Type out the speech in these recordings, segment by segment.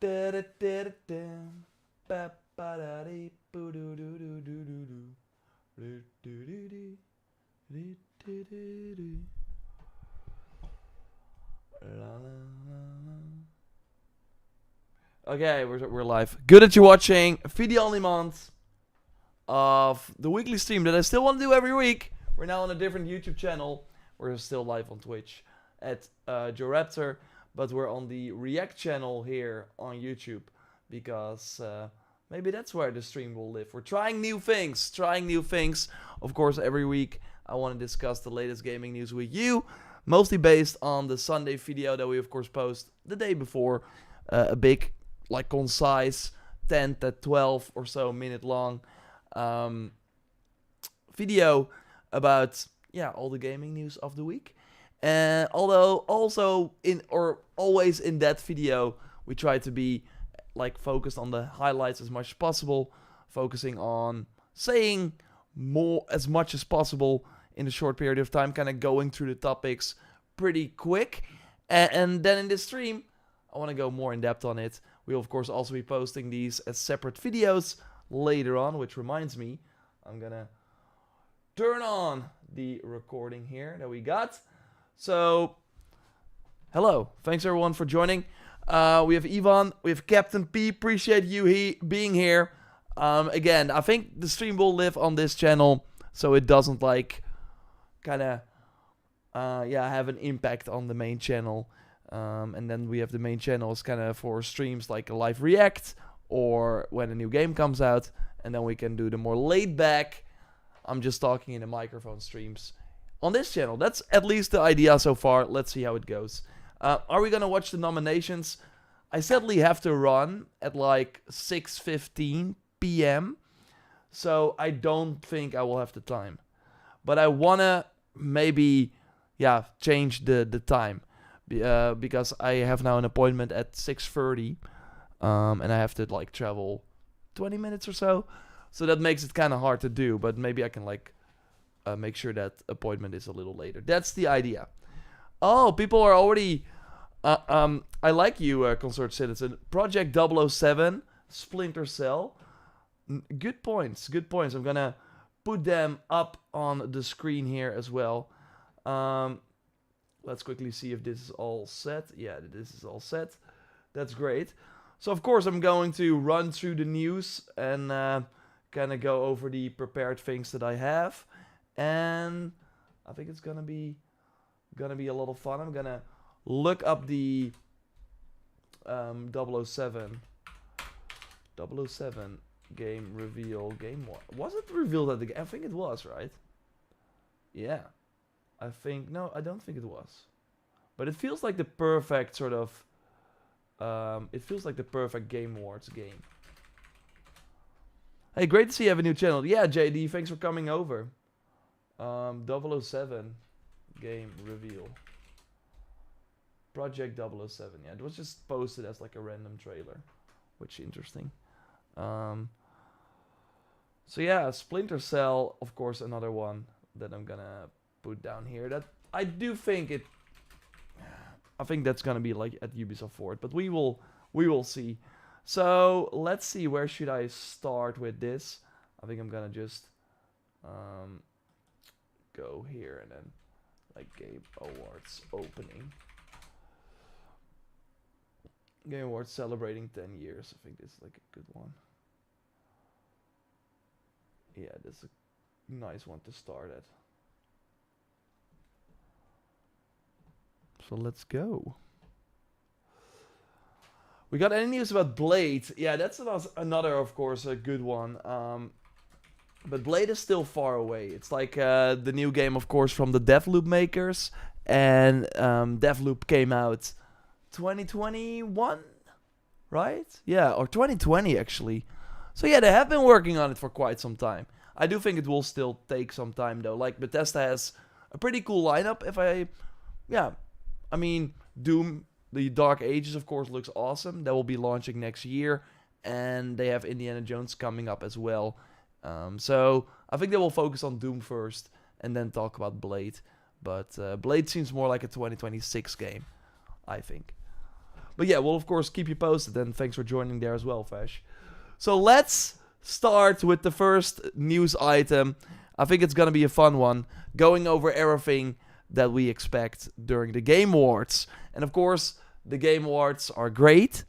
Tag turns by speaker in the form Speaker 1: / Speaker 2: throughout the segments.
Speaker 1: Okay, we're live. Good that you're watching video only month of the weekly stream that I still want to do every week. We're now on a different YouTube channel. We're still live on Twitch at JorRaptor, but we're on the React channel here on YouTube because maybe that's where the stream will live. We're trying new things. Of course, every week I want to discuss the latest gaming news with you, mostly based on the Sunday video that we of course post the day before. A big, like, concise 10 to 12 or so minute long video about all the gaming news of the week. And although also always in that video we try to be like focused on the highlights as much as possible, focusing on saying more as much as possible in a short period of time, kind of going through the topics pretty quick. And then in this stream I want to go more in depth on it. We'll of course also be posting these as separate videos later on, which reminds me, I'm gonna turn on the recording here that we got. So, hello, thanks everyone for joining. We have Ivan, we have Captain P, appreciate you being here. Again, I think the stream will live on this channel, so it doesn't like kind of have an impact on the main channel. And then we have the main channels kind of for streams like a live react or when a new game comes out, and then we can do the more laid back, I'm just talking in the microphone streams on this channel. That's at least the idea so far. Let's see how it goes. Are we gonna watch the nominations? I sadly have to run at like 6:15 p.m. so I don't think I will have the time, but I wanna maybe change the time. Because I have now an appointment at 6:30, and I have to like travel 20 minutes or so that makes it kind of hard to do, but maybe I can like make sure that appointment is a little later. That's the idea. Oh, people are already I like you, Consort Citizen. Project 007, Splinter Cell. Good points. I'm gonna put them up on the screen here as well. Let's quickly see if this is all set. Yeah, this is all set. That's great. So, of course, I'm going to run through the news and kind of go over the prepared things that I have. And I think it's gonna be a lot of fun. I'm gonna look up the 007 game reveal. Was it revealed at the game? I think it was, right? Yeah. No, I don't think it was. But it feels like the perfect sort of... it feels like the perfect Game Awards game. Hey, great to see you have a new channel. Yeah, JD, thanks for coming over. 007 game reveal. Project 007. Yeah, it was just posted as like a random trailer. Which is interesting. So yeah, Splinter Cell, of course, another one that I'm gonna put down here. That I do think it. I think that's gonna be like at Ubisoft Forward, but we will see. So let's see, where should I start with this? I think I'm gonna just go here and then like Game Awards opening. Game Awards celebrating 10 years. I think this is like a good one. Yeah, this is a nice one to start at. So let's go. We got any news about Blade? Yeah, that's another, of course, a good one. But Blade is still far away. It's like the new game, of course, from the Deathloop makers. And Deathloop came out 2021, right? Yeah, or 2020, actually. So yeah, they have been working on it for quite some time. I do think it will still take some time, though. Like, Bethesda has a pretty cool lineup. I mean, Doom, the Dark Ages, of course, looks awesome. That will be launching next year. And they have Indiana Jones coming up as well. So I think they will focus on Doom first and then talk about Blade. But Blade seems more like a 2026 game, I think. But yeah, we'll of course keep you posted, and thanks for joining there as well, Fesh. So let's start with the first news item. I think it's gonna be a fun one, going over everything that we expect during the Game Awards. And of course, the Game Awards are great,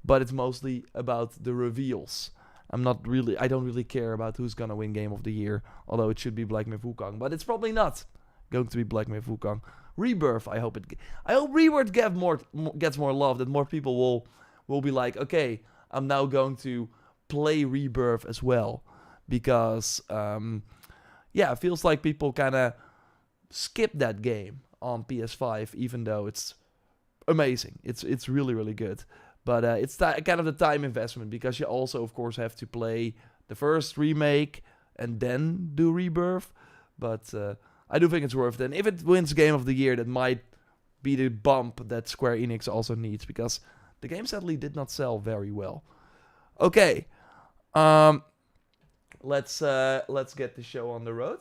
Speaker 1: but it's mostly about the reveals. I don't really care about who's gonna win Game of the Year, although it should be Black Myth Wukong, but it's probably not going to be Black Myth Wukong. Rebirth, I hope Rebirth gets more love, that more people will be like, okay, I'm now going to play Rebirth as well, because it feels like people kind of skip that game on PS5, even though it's amazing. It's really, really good. But it's kind of the time investment, because you also, of course, have to play the first remake and then do Rebirth. But I do think it's worth it. And if it wins Game of the Year, that might be the bump that Square Enix also needs, because the game sadly did not sell very well. Okay, let's get the show on the road.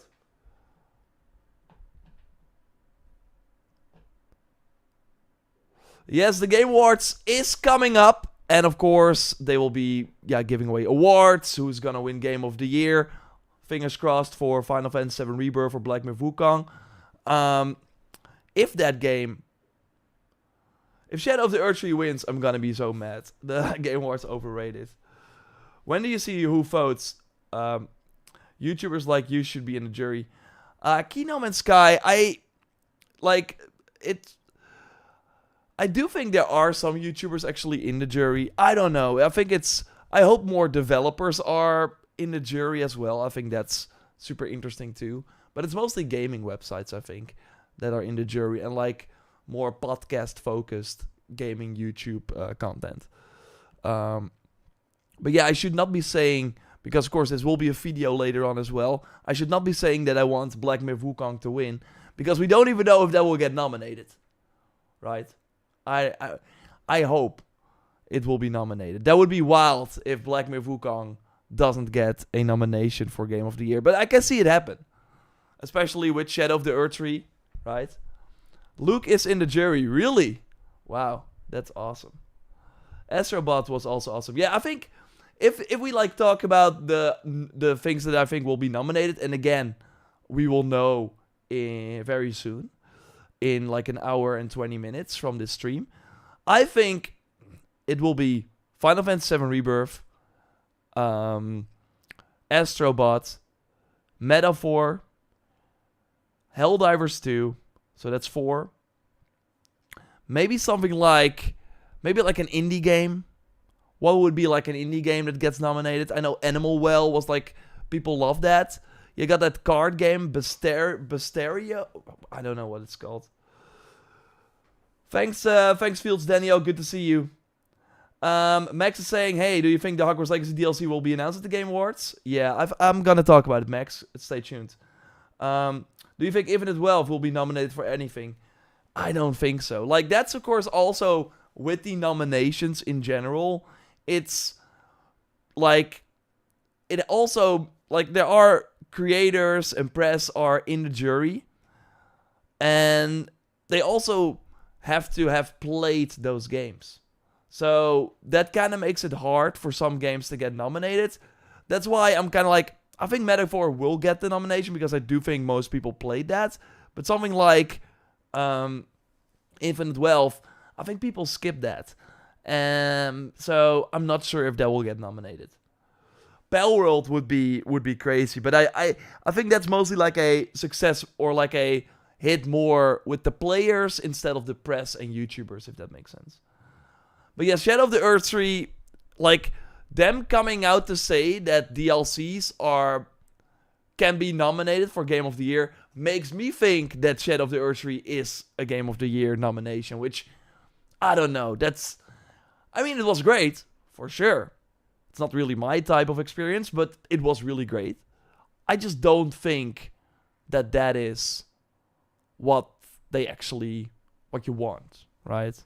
Speaker 1: Yes, the Game Awards is coming up, and of course they will be giving away awards. Who's gonna win Game of the Year? Fingers crossed for Final Fantasy VII Rebirth or Black Myth Wukong. If Shadow of the Earth-Tree wins, I'm gonna be so mad. The Game Awards overrated. When do you see who votes? YouTubers like you should be in the jury. Kino and Sky, I do think there are some YouTubers actually in the jury. I don't know. I hope more developers are in the jury as well. I think that's super interesting too. But it's mostly gaming websites, I think, that are in the jury, and like more podcast-focused gaming YouTube content. But yeah, I should not be saying, because of course this will be a video later on as well, I should not be saying that I want Black Myth Wukong to win, because we don't even know if that will get nominated. Right? I hope it will be nominated. That would be wild if Black Myth Wukong doesn't get a nomination for Game of the Year. But I can see it happen. Especially with Shadow of the Earth-Tree, right? Luke is in the jury. Really? Wow. That's awesome. Astrobot was also awesome. Yeah, I think if we talk about the things that I think will be nominated, and again, we will know very soon, in like an hour and 20 minutes from this stream, I think it will be Final Fantasy VII Rebirth, Astrobot, Metaphor, Helldivers 2, so that's 4. Maybe something like an indie game. What would be like an indie game that gets nominated? I know Animal Well was like, people love that. You got that card game, Besteria. I don't know what it's called. Thanks Fields Daniel. Good to see you. Max is saying, hey, do you think the Hogwarts Legacy DLC will be announced at the Game Awards? Yeah, I'm gonna talk about it, Max. Stay tuned. Do you think Infinite Wealth will be nominated for anything? I don't think so. Like, that's of course also with the nominations in general. It's like, it also, like, there are creators and press are in the jury, and they also have to have played those games. So that kind of makes it hard for some games to get nominated. That's why I'm kind of like, I think Metaphor will get the nomination, because I do think most people played that. But something like Infinite Wealth, I think people skip that. So I'm not sure if that will get nominated. Palworld would be crazy, but I think that's mostly like a success, or like a hit more with the players instead of the press and YouTubers, if that makes sense. But yeah, Shadow of the Earth-Tree, like, them coming out to say that DLCs can be nominated for Game of the Year makes me think that Shadow of the Earth-Tree is a Game of the Year nomination, which, I don't know, it was great, for sure. It's not really my type of experience, but it was really great. I just don't think that is what you want, right?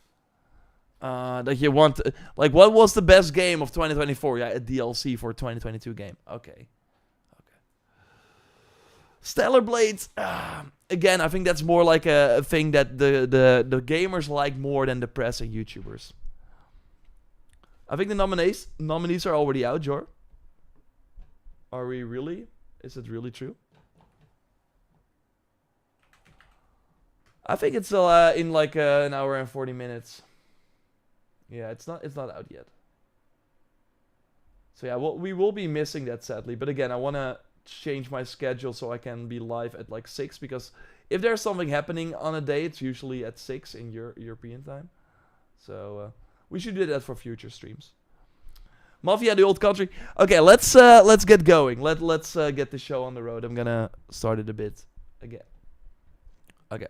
Speaker 1: That you want, like, what was the best game of 2024? Yeah, a DLC for a 2022 game. Okay. Stellar Blades, again, I think that's more like a thing that the gamers like more than the press and YouTubers. I think the nominees are already out, Jor. Are we really? Is it really true? I think it's in like an hour and 40 minutes. Yeah, it's not out yet. So yeah, we will be missing that sadly. But again, I want to change my schedule so I can be live at like 6, because if there's something happening on a day, it's usually at 6 in European time. So we should do that for future streams. Mafia, the old country. Okay, let's get going. Let's get the show on the road. I'm gonna start it a bit again. Okay.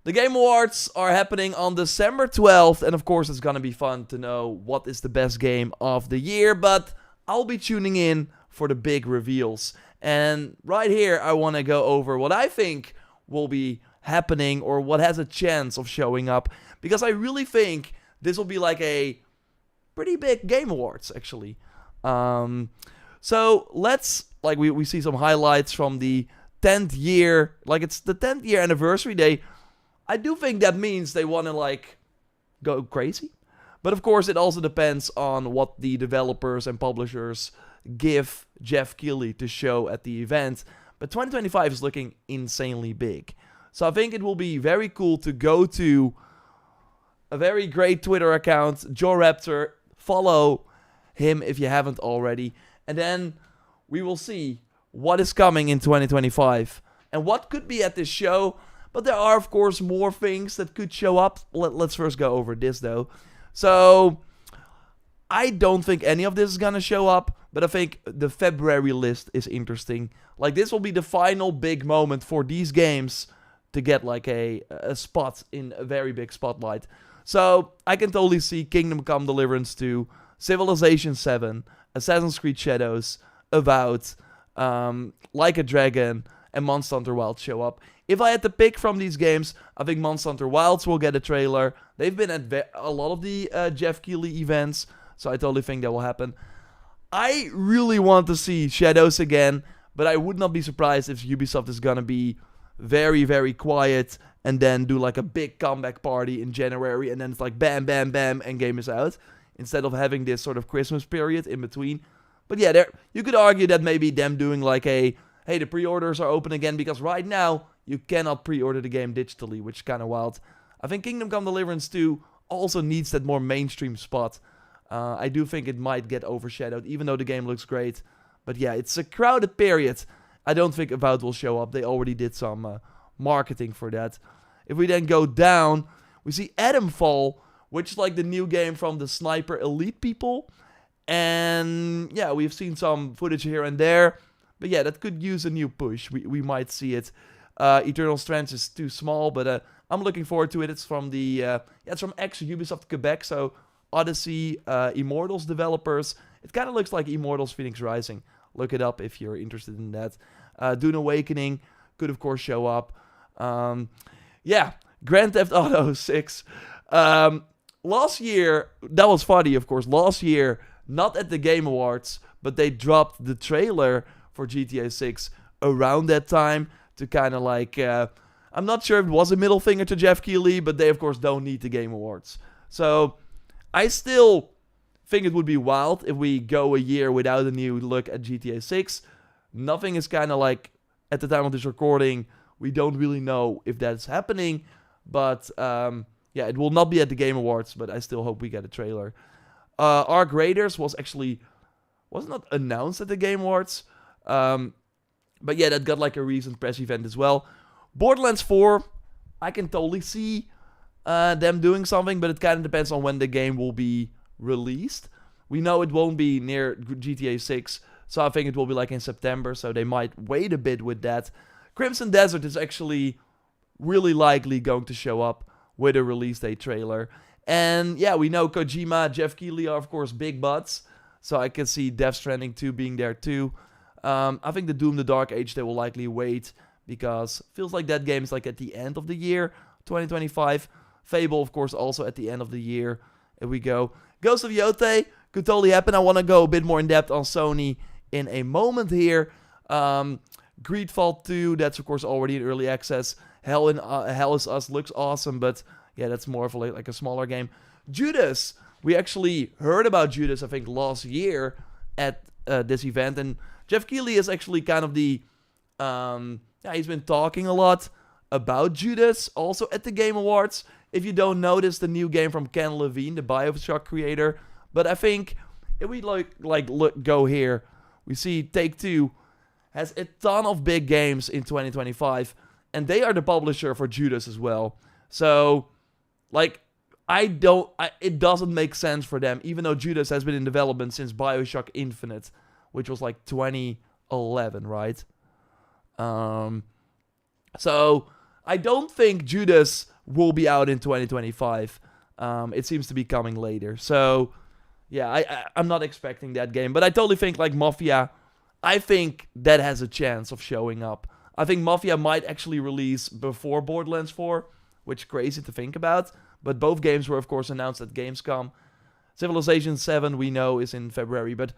Speaker 1: The Game Awards are happening on December 12th, and of course it's gonna be fun to know what is the best game of the year, but I'll be tuning in for the big reveals. And right here I want to go over what I think will be happening or what has a chance of showing up, because I really think this will be like a pretty big Game Awards actually. So let's, like we see some highlights from the 10th year, like it's the 10th year anniversary day. I do think that means they want to like go crazy. But of course it also depends on what the developers and publishers give Jeff Keighley to show at the event. But 2025 is looking insanely big. So I think it will be very cool to go to a very great Twitter account, JorRaptor. Follow him if you haven't already. And then we will see what is coming in 2025 and what could be at this show. But there are, of course, more things that could show up. Let's first go over this, though. So, I don't think any of this is going to show up. But I think the February list is interesting. Like, this will be the final big moment for these games to get, like, a spot in a very big spotlight. So, I can totally see Kingdom Come Deliverance 2, Civilization 7, Assassin's Creed Shadows, Avowed, Like a Dragon, and Monster Hunter Wilds show up. If I had to pick from these games, I think Monster Hunter Wilds will get a trailer. They've been at a lot of the Jeff Keighley events, so I totally think that will happen. I really want to see Shadows again, but I would not be surprised if Ubisoft is gonna be very, very quiet and then do like a big comeback party in January, and then it's like bam, bam, bam, and game is out, instead of having this sort of Christmas period in between. But yeah, you could argue that maybe them doing like a, hey, the pre-orders are open again, because right now you cannot pre-order the game digitally, which is kind of wild. I think Kingdom Come Deliverance 2 also needs that more mainstream spot. I do think it might get overshadowed, even though the game looks great. But yeah, it's a crowded period. I don't think Avowed will show up. They already did some marketing for that. If we then go down, we see Adamfall, which is like the new game from the Sniper Elite people. And yeah, we've seen some footage here and there. But yeah, that could use a new push. We might see it. Eternal Strands is too small, but I'm looking forward to it. It's from the it's from ex-Ubisoft Quebec, so Odyssey, Immortals developers. It kind of looks like Immortals Phoenix Rising. Look it up if you're interested in that. Dune Awakening could of course show up. Yeah, Grand Theft Auto 6. Last year, that was funny, of course. Last year, not at the Game Awards, but they dropped the trailer for GTA 6 around that time to kind of like, I'm not sure if it was a middle finger to Jeff Keighley, but they of course don't need the Game Awards. So I still think it would be wild if we go a year without a new look at GTA 6. Nothing is kind of like, at the time of this recording, we don't really know if that's happening, but yeah, it will not be at the Game Awards, but I still hope we get a trailer. Arc Raiders was not announced at the Game Awards. But yeah, that got like a recent press event as well. Borderlands 4, I can totally see them doing something, but it kind of depends on when the game will be released. We know it won't be near GTA 6, so I think it will be like in September, so they might wait a bit with that. Crimson Desert is actually really likely going to show up with a release date trailer. And yeah, we know Kojima, Jeff Keighley are of course big butts, so I can see Death Stranding 2 being there too. I think the Doom the Dark Age, they will likely wait, because it feels like that game is like at the end of the year, 2025. Fable, of course, also at the end of the year. Here we go. Ghost of Yotei could totally happen. I want to go a bit more in depth on Sony in a moment here. Greedfall 2, that's of course already in early access. Hell Is Us looks awesome, but yeah, that's more of like a smaller game. Judas, we actually heard about Judas, I think, last year at this event, and Jeff Keighley is actually kind of the, he's been talking a lot about Judas, also at the Game Awards. If you don't notice, the new game from Ken Levine, the BioShock creator. But I think if we go here, we see Take-Two has a ton of big games in 2025, and they are the publisher for Judas as well. So, like, it doesn't make sense for them, even though Judas has been in development since BioShock Infinite, which was like 2011, right? So I don't think Judas will be out in 2025. It seems to be coming later. So, yeah, I'm not expecting that game. But I totally think, like, Mafia, I think that has a chance of showing up. I think Mafia might actually release before Borderlands 4, which is crazy to think about. But both games were, of course, announced at Gamescom. Civilization 7, we know, is in February. But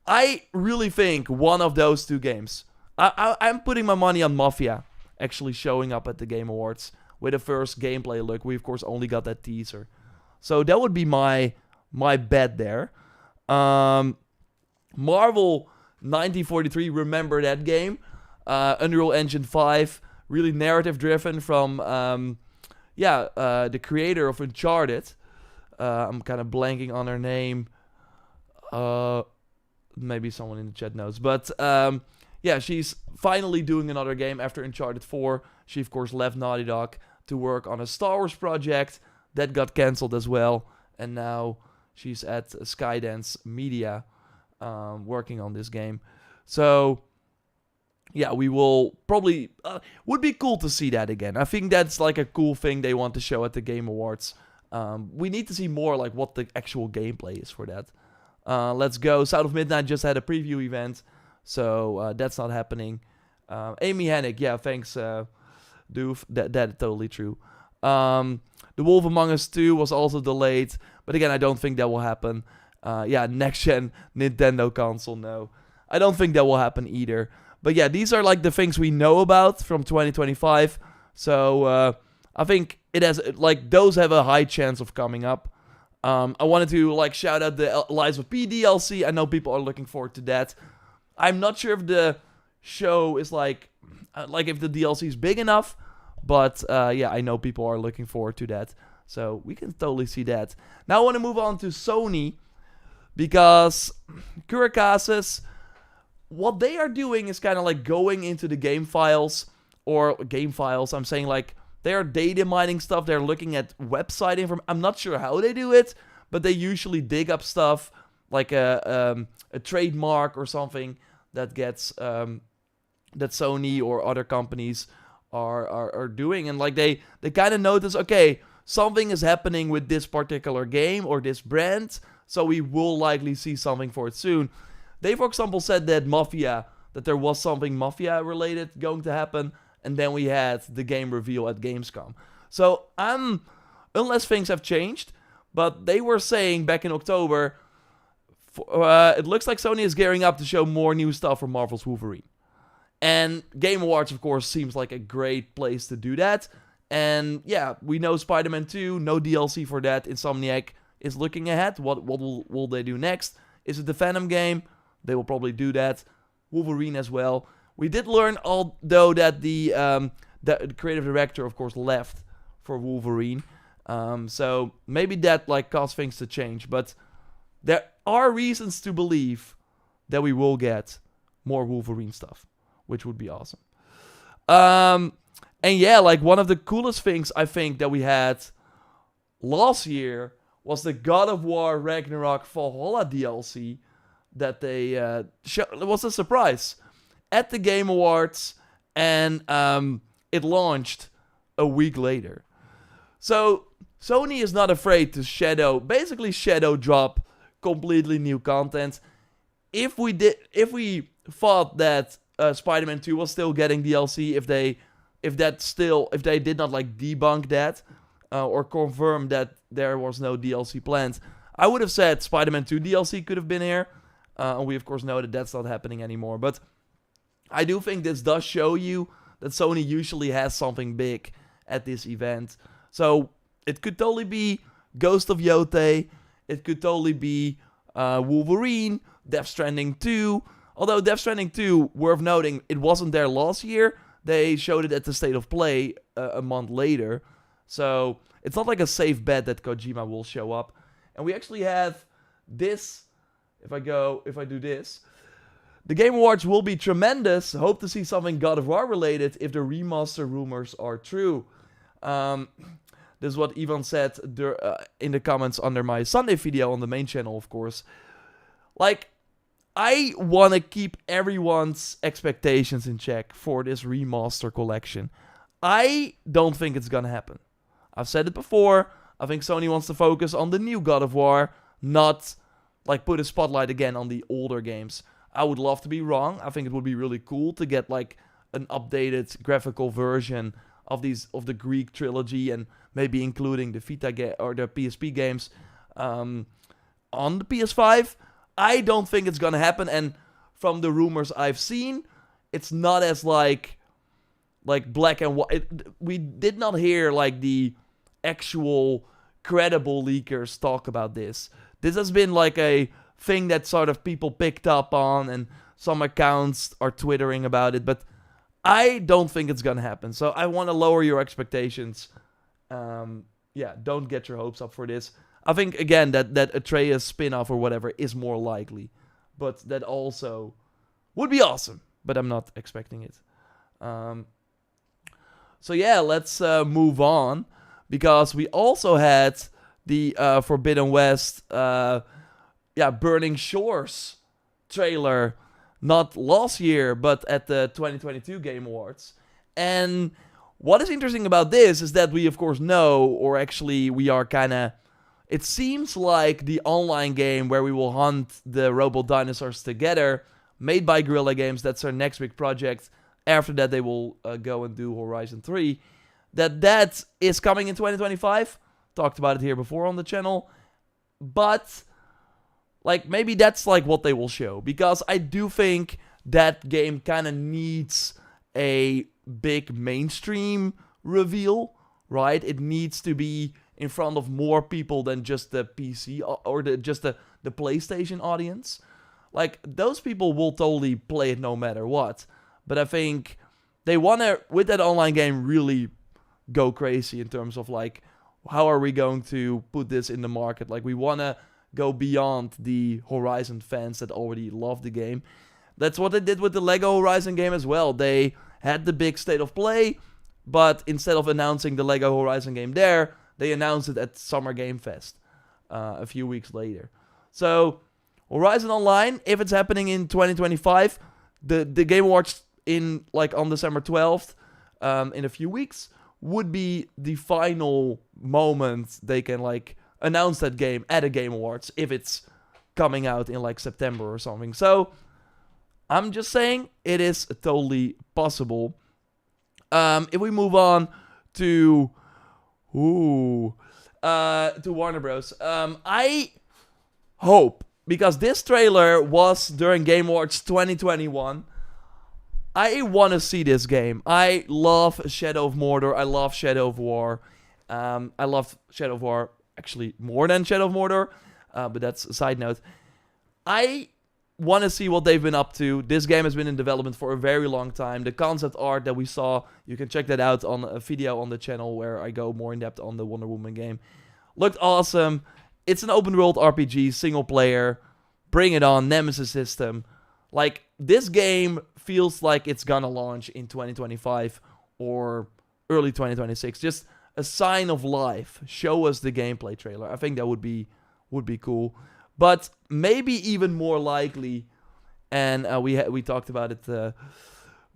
Speaker 1: I really think one of those two games. I'm putting my money on Mafia actually showing up at the Game Awards with the first gameplay look. We, of course, only got that teaser. So that would be my bet there. Marvel 1943, remember that game? Unreal Engine 5, really narrative-driven from, the creator of Uncharted. I'm kind of blanking on her name. Maybe someone in the chat knows. But, she's finally doing another game after Uncharted 4. She, of course, left Naughty Dog to work on a Star Wars project. That got cancelled as well. And now she's at Skydance Media working on this game. So, yeah, we will probably... would be cool to see that again. I think that's like a cool thing they want to show at the Game Awards. We need to see more like what the actual gameplay is for that. Let's go. South of Midnight just had a preview event. So that's not happening. Amy Hennig, yeah, thanks, Doof. That is totally true. The Wolf Among Us 2 was also delayed. But again, I don't think that will happen. Next-gen Nintendo console, no. I don't think that will happen either. But yeah, these are like the things we know about from 2025. So I think it has, like, those have a high chance of coming up. I wanted to, like, shout out the Lies of P DLC. I know people are looking forward to that. I'm not sure if the show is, like if the DLC is big enough. But, I know people are looking forward to that. So we can totally see that. Now I want to move on to Sony. Because Curacasis, what they are doing is kind of like going into the game files. Or game files, I'm saying, like, they're data mining stuff. They're looking at website information. I'm not sure how they do it. But they usually dig up stuff like a trademark or something that gets that Sony or other companies are doing. And like they kind of notice, okay, something is happening with this particular game or this brand. So we will likely see something for it soon. They, for example, said that there was something Mafia related going to happen. And then we had the game reveal at Gamescom. So unless things have changed, but they were saying back in October, it looks like Sony is gearing up to show more new stuff for Marvel's Wolverine. And Game Awards, of course, seems like a great place to do that. And yeah, we know Spider-Man 2, no DLC for that. Insomniac is looking ahead. What will they do next? Is it the Venom game? They will probably do that. Wolverine as well. We did learn, although, that the creative director, of course, left for Wolverine. So maybe that like caused things to change. But there are reasons to believe that we will get more Wolverine stuff, which would be awesome. And yeah, like one of the coolest things I think that we had last year was the God of War Ragnarok Valhalla DLC that they showed. It was a surprise at the Game Awards, and it launched a week later. So Sony is not afraid to shadow drop completely new content. If we thought that Spider-Man 2 was still getting DLC, if they did not like debunk that or confirm that there was no DLC planned, I would have said Spider-Man 2 DLC could have been here. And we of course know that that's not happening anymore. But I do think this does show you that Sony usually has something big at this event. So It could totally be Ghost of Yotei. It could totally be Wolverine, Death Stranding 2. Although Death Stranding 2, worth noting, it wasn't there last year. They showed it at the State of Play a month later. So it's not like a safe bet that Kojima will show up. And we actually have this. If I do this. The Game Awards will be tremendous. Hope to see something God of War related if the remaster rumors are true. This is what Ivan said in the comments under my Sunday video on the main channel, of course. Like, I want to keep everyone's expectations in check for this remaster collection. I don't think it's gonna happen. I've said it before. I think Sony wants to focus on the new God of War, not like put a spotlight again on the older games. I would love to be wrong. I think it would be really cool to get like an updated graphical version of the Greek trilogy and maybe including the Vita or the PSP games on the PS5. I don't think it's gonna happen, and from the rumors I've seen, it's not as like black and white. We did not hear like the actual credible leakers talk about this. This has been like a thing that sort of people picked up on, and some accounts are twittering about it, but I don't think it's gonna happen. So I want to lower your expectations. Don't get your hopes up for this. I think, again, that Atreus spin-off or whatever is more likely. But that also would be awesome. But I'm not expecting it. So yeah, let's move on. Because we also had the Forbidden West Burning Shores trailer. Not last year, but at the 2022 Game Awards. And what is interesting about this is that we, of course, know, or actually we are kind of... It seems like the online game where we will hunt the robot dinosaurs together, made by Guerrilla Games, that's their next big project. After that, they will go and do Horizon 3. That is coming in 2025. Talked about it here before on the channel. But, like, maybe that's, like, what they will show. Because I do think that game kind of needs a big mainstream reveal, right? It needs to be in front of more people than just the PC or just the PlayStation audience. Like, those people will totally play it no matter what. But I think they want to, with that online game, really go crazy in terms of, like, how are we going to put this in the market? Like, we want to go beyond the Horizon fans that already love the game. That's what they did with the Lego Horizon game as well. They had the big State of Play, but instead of announcing the Lego Horizon game there, they announced it at Summer Game Fest a few weeks later. So, Horizon Online, if it's happening in 2025, the Game Awards on December 12th, in a few weeks, would be the final moment they can, like, announce that game at a Game Awards, if it's coming out in, like, September or something. So, I'm just saying, it is totally possible. If we move on to Warner Bros. I hope, because this trailer was during Game Awards 2021, I want to see this game. I love Shadow of Mordor. I love Shadow of War. I love Shadow of War actually more than Shadow of Mordor, but that's a side note. I want to see what they've been up to. This game has been in development for a very long time. The concept art that we saw, you can check that out on a video on the channel where I go more in depth on the Wonder Woman game. Looked awesome. It's an open world RPG, single player. Bring it on, Nemesis system. Like, this game feels like it's gonna launch in 2025 or early 2026. Just a sign of life. Show us the gameplay trailer. I think that would be cool. But maybe even more likely, and we talked about it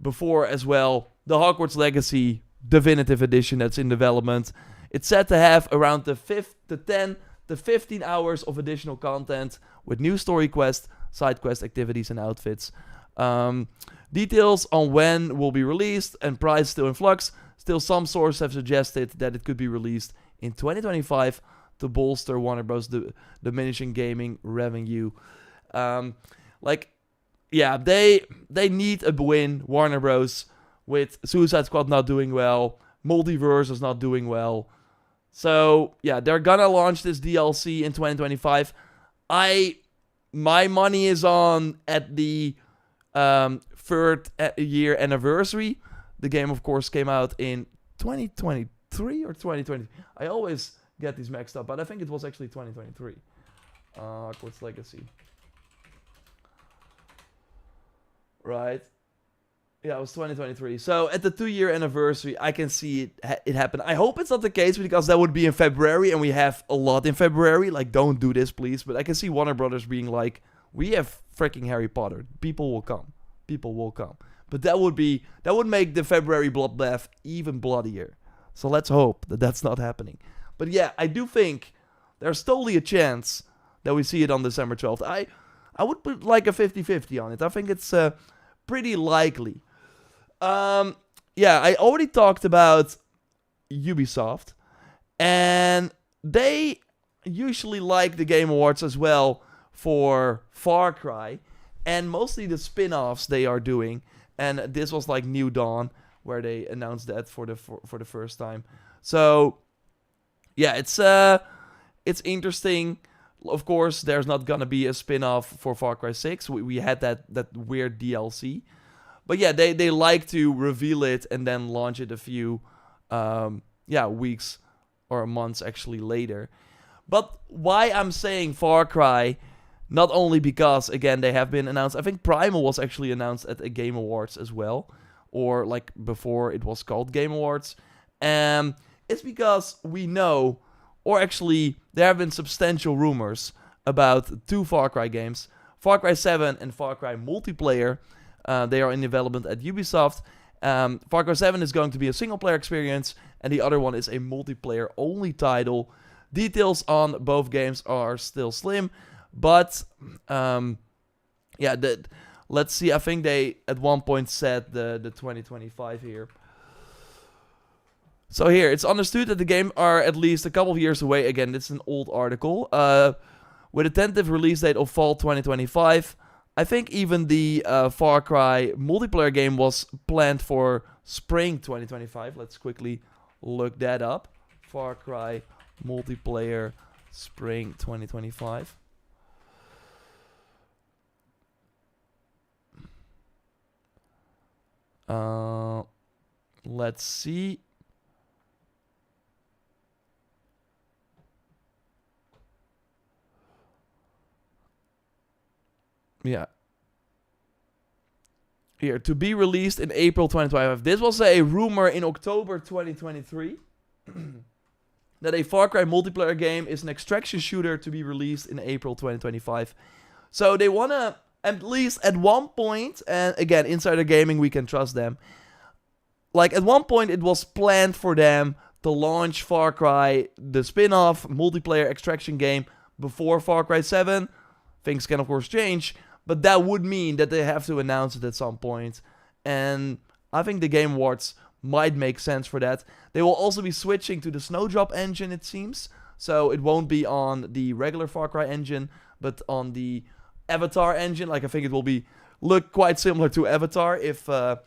Speaker 1: before as well, the Hogwarts Legacy Definitive Edition that's in development. It's set to have around the 10 to 15 hours of additional content with new story quests, side quest activities, and outfits. Details on when will be released and price still in flux. Still, some sources have suggested that it could be released in 2025 to bolster Warner Bros. Diminishing gaming revenue. They need a win, Warner Bros. With Suicide Squad not doing well, Multiverse is not doing well. So yeah, they're gonna launch this DLC in 2025. My money is on at the third year anniversary. The game, of course, came out in 2023 or 2020. I always get these mixed up, but I think it was actually 2023. Hogwarts Legacy. Right. Yeah, it was 2023. So at the 2-year anniversary, I can see it happen. I hope it's not the case because that would be in February and we have a lot in February. Like, don't do this, please. But I can see Warner Brothers being like, we have freaking Harry Potter. People will come. People will come. But that would make the February bloodbath even bloodier. So let's hope that that's not happening. But yeah, I do think there's totally a chance that we see it on December 12th. I would put like a 50-50 on it. I think it's pretty likely. Yeah, I already talked about Ubisoft, and they usually like the Game Awards as well for Far Cry, and mostly the spin-offs they are doing. And this was like New Dawn, where they announced that for the first time. So yeah, it's interesting. Of course, there's not gonna be a spin-off for Far Cry 6. We had that weird DLC. But yeah, they like to reveal it and then launch it a few weeks or months actually later. But why I'm saying Far Cry, not only because, again, they have been announced. I think Primal was actually announced at a Game Awards as well. Or like before it was called Game Awards. It's because we know, or actually there have been substantial rumors about 2 Far Cry games. Far Cry 7 and Far Cry Multiplayer. They are in development at Ubisoft. Far Cry 7 is going to be a single-player experience, and the other one is a multiplayer-only title. Details on both games are still slim, but let's see. I think they at one point said the 2025 here. So here, it's understood that the game are at least a couple of years away. Again, it's an old article. With a tentative release date of fall 2025. I think even the Far Cry multiplayer game was planned for spring 2025. Let's quickly look that up. Far Cry multiplayer spring 2025. Let's see. Yeah. Here, to be released in April 2025. This was a rumor in October 2023. That a Far Cry multiplayer game is an extraction shooter to be released in April 2025. So they want to, at least at one point, and again, Insider Gaming, we can trust them. Like, at one point, it was planned for them to launch Far Cry, the spin-off multiplayer extraction game, before Far Cry 7. Things can, of course, change. But that would mean that they have to announce it at some point. And I think the Game Awards might make sense for that. They will also be switching to the Snowdrop engine, it seems. So it won't be on the regular Far Cry engine, but on the Avatar engine. Like, I think it will look quite similar to Avatar because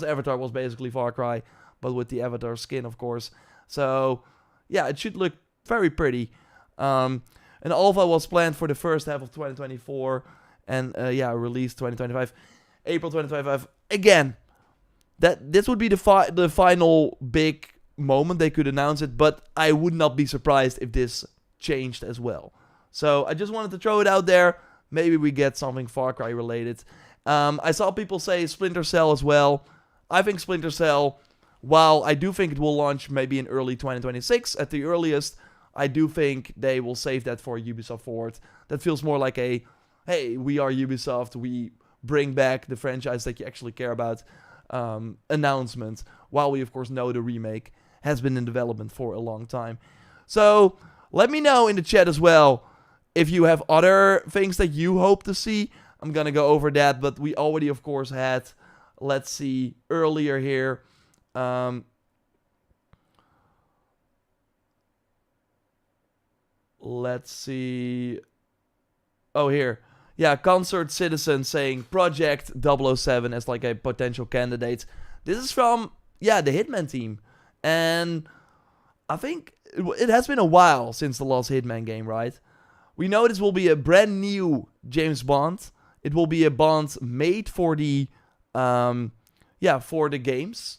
Speaker 1: Avatar was basically Far Cry, but with the Avatar skin, of course. So yeah, it should look very pretty. An alpha was planned for the first half of 2024, and release 2025, April 2025. Again, this would be the final big moment they could announce it, but I would not be surprised if this changed as well. So I just wanted to throw it out there. Maybe we get something Far Cry related. I saw people say Splinter Cell as well. I think Splinter Cell, while I do think it will launch maybe in early 2026 at the earliest, I do think they will save that for Ubisoft Forward. That feels more like a, hey, we are Ubisoft, we bring back the franchise that you actually care about announcement, while we, of course, know the remake has been in development for a long time. So, let me know in the chat as well if you have other things that you hope to see. I'm gonna go over that, but we already, of course, had, let's see, earlier here, let's see. Oh, here. Yeah, Concert Citizen saying Project 007 as like a potential candidate. This is from, the Hitman team. And I think it has been a while since the last Hitman game, right? We know this will be a brand new James Bond. It will be a Bond made for the, for the games.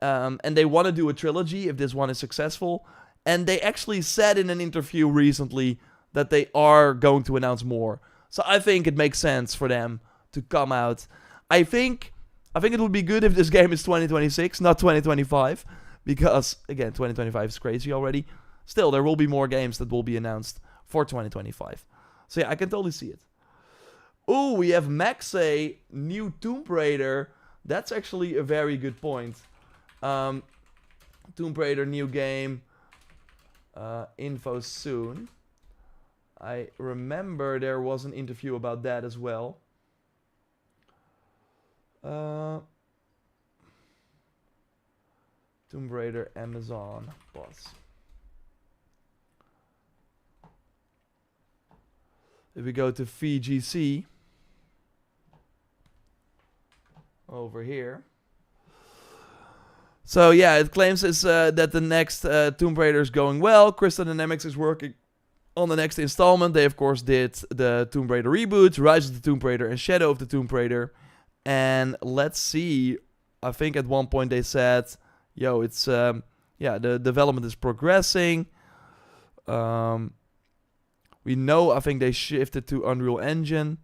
Speaker 1: And they want to do a trilogy if this one is successful. And they actually said in an interview recently that they are going to announce more. So I think it makes sense for them to come out. I think it would be good if this game is 2026, not 2025. Because, again, 2025 is crazy already. Still, there will be more games that will be announced for 2025. So yeah, I can totally see it. Ooh, we have Maxay, new Tomb Raider. That's actually a very good point. Tomb Raider, new game. Info soon. I remember there was an interview about that as well. Tomb Raider, Amazon Plus. If we go to VGC, over here. So yeah, it claims that the next Tomb Raider is going well. Crystal Dynamics is working on the next installment. They of course did the Tomb Raider reboot, Rise of the Tomb Raider and Shadow of the Tomb Raider. And let's see, I think at one point they said, yo, it's, the development is progressing. We know, I think they shifted to Unreal Engine.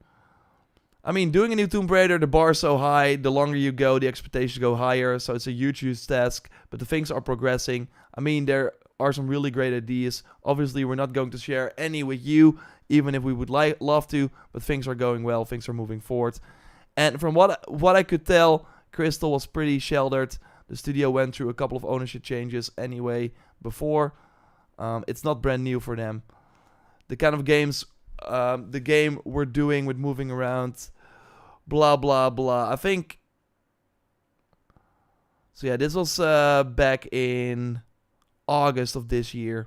Speaker 1: I mean, doing a new Tomb Raider, the bar is so high, the longer you go, the expectations go higher, so it's a huge task, but the things are progressing. I mean, there are some really great ideas. Obviously, we're not going to share any with you, even if we would love to, but things are going well, things are moving forward. And from what I could tell, Crystal was pretty sheltered. The studio went through a couple of ownership changes anyway before. It's not brand new for them. The kind of games, the game we're doing with moving around, blah, blah, blah. I think... So yeah, this was back in August of this year.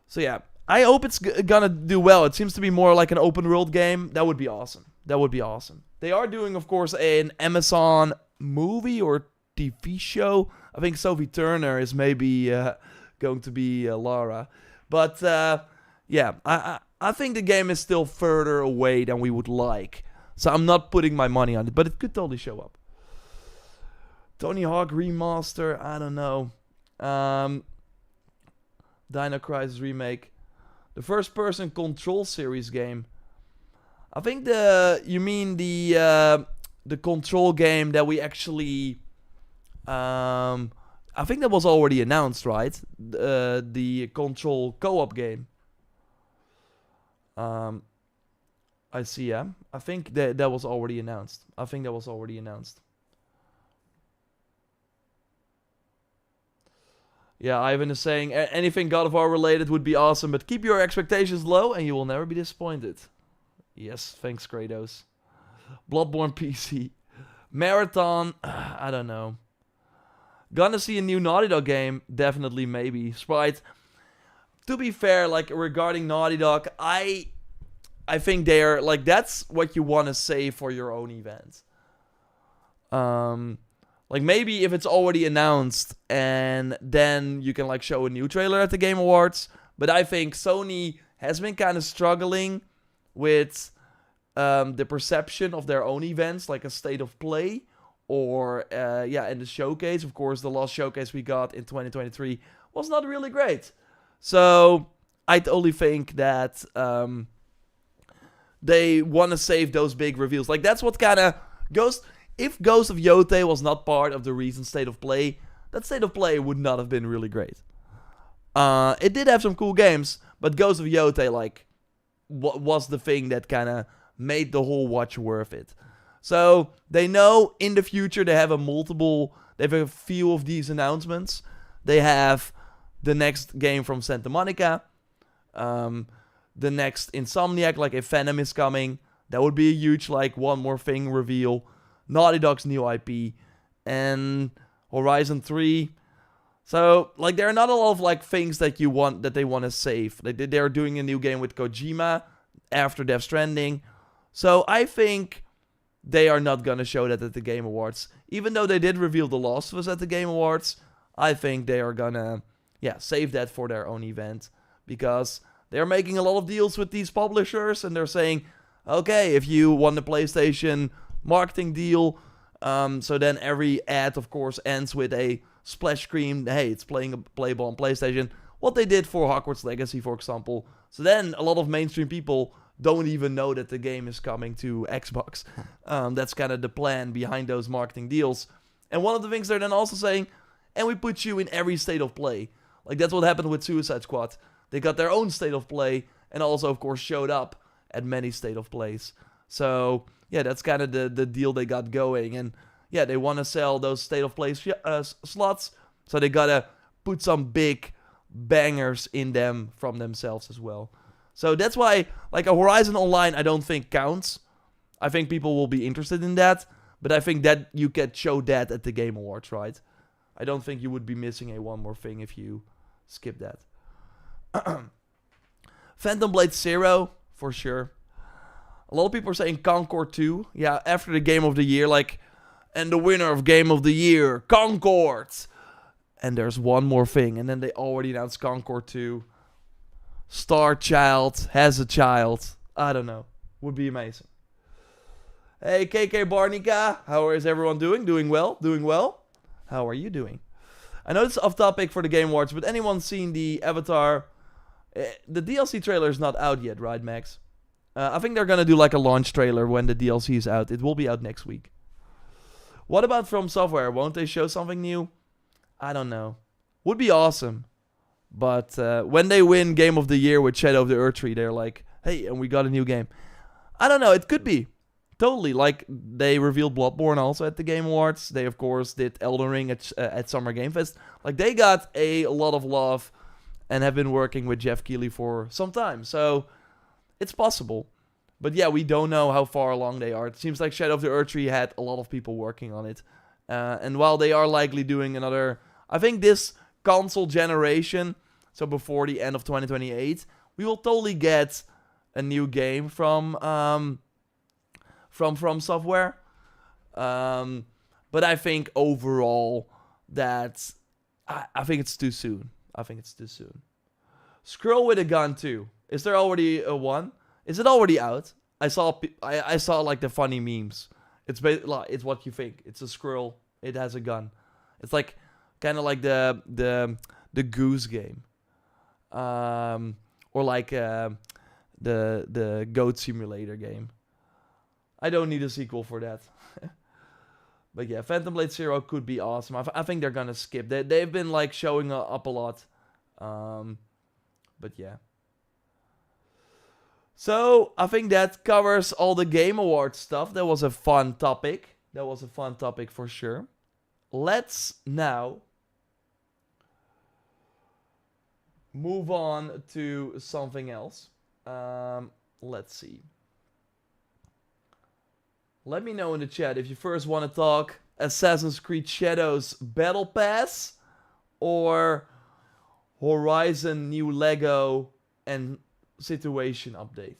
Speaker 1: So yeah, I hope it's gonna do well. It seems to be more like an open world game. That would be awesome. That would be awesome. They are doing, of course, an Amazon movie or TV show. I think Sophie Turner is maybe going to be Lara. But yeah, I think the game is still further away than we would like. So I'm not putting my money on it, but it could totally show up. Tony Hawk Remaster, I don't know. Dino Crisis Remake. The first person Control series game. I think you mean the Control game that we actually... I think that was already announced, right? The Control co-op game. I see, yeah. I think that was already announced. Yeah, Ivan is saying anything God of War related would be awesome, but keep your expectations low and you will never be disappointed. Yes, thanks, Kratos. Bloodborne PC. Marathon, I don't know. Gonna see a new Naughty Dog game? Definitely, maybe. Sprite. To be fair, like, regarding Naughty Dog, I think they're, like, that's what you want to save for your own event. Like, maybe if it's already announced, and then you can, like, show a new trailer at the Game Awards. But I think Sony has been kind of struggling with the perception of their own events, like a State of Play. Or, in the showcase. Of course, the last showcase we got in 2023 was not really great. So, I totally think that they want to save those big reveals. Like, that's what kind of... If Ghost of Yotei was not part of the recent State of Play, that State of Play would not have been really great. It did have some cool games, but Ghost of Yotei, like, was the thing that kind of made the whole watch worth it. So, they know in the future they have a few of these announcements. They have the next game from Santa Monica, the next Insomniac, like if Venom is coming, that would be a huge, like, one more thing reveal. Naughty Dog's new IP, and Horizon 3. So, like, there are not a lot of, like, things that they want to save. They're doing a new game with Kojima after Death Stranding. So, I think they are not gonna show that at the Game Awards. Even though they did reveal The Last of Us at the Game Awards, I think they are gonna, save that for their own event. Because they're making a lot of deals with these publishers, and they're saying, okay, if you want the PlayStation marketing deal, so then every ad, of course, ends with a splash screen, hey, it's playable on PlayStation. What they did for Hogwarts Legacy, for example. So then a lot of mainstream people don't even know that the game is coming to Xbox. That's kind of the plan behind those marketing deals. And one of the things they're then also saying, and we put you in every state of play. Like, that's what happened with Suicide Squad. They got their own state of play, and also, of course, showed up at many state of plays. So, that's kind of the deal they got going. And, they want to sell those state of play slots, so they gotta put some big bangers in them from themselves as well. So that's why, like, a Horizon Online, I don't think counts. I think people will be interested in that, but I think that you can show that at the Game Awards, right? I don't think you would be missing a one more thing if you skip that. Phantom Blade Zero, for sure. A lot of people are saying Concord 2. Yeah, after the Game of the Year, like, and the winner of Game of the Year, Concord. And there's one more thing, and then they already announced Concord 2. Star Child has a child. I don't know. Would be amazing. Hey, KK Barnica. How is everyone doing? Doing well? Doing well? How are you doing? I know it's off topic for the Game Awards, but anyone seen the Avatar? The DLC trailer is not out yet, right, Max? I think they're gonna do like a launch trailer when the DLC is out. It will be out next week. What about From Software? Won't they show something new? I don't know. Would be awesome. But when they win Game of the Year with Shadow of the Erdtree, they're like, hey, and we got a new game. I don't know. It could be. Totally. Like, they revealed Bloodborne also at the Game Awards. They, of course, did Elden Ring at Summer Game Fest. Like, they got a lot of love and have been working with Jeff Keighley for some time. So, it's possible. But yeah, we don't know how far along they are. It seems like Shadow of the Erdtree had a lot of people working on it. And while they are likely doing another... I think this console generation, so before the end of 2028, we will totally get a new game from Software. But I think overall that... I think it's too soon. Scroll with a Gun 2. Is there already a one? Is it already out? I saw like the funny memes. It's what you think. It's a squirrel. It has a gun. It's like kind of like the Goose Game, or like the Goat Simulator game. I don't need a sequel for that. But yeah, Phantom Blade Zero could be awesome. I think they're gonna skip. They've been like showing up a lot. But yeah. So, I think that covers all the Game Awards stuff. That was a fun topic. For sure. Let's now move on to something else. Let's see. Let me know in the chat if you first want to talk Assassin's Creed Shadows Battle Pass or Horizon new Lego and situation update.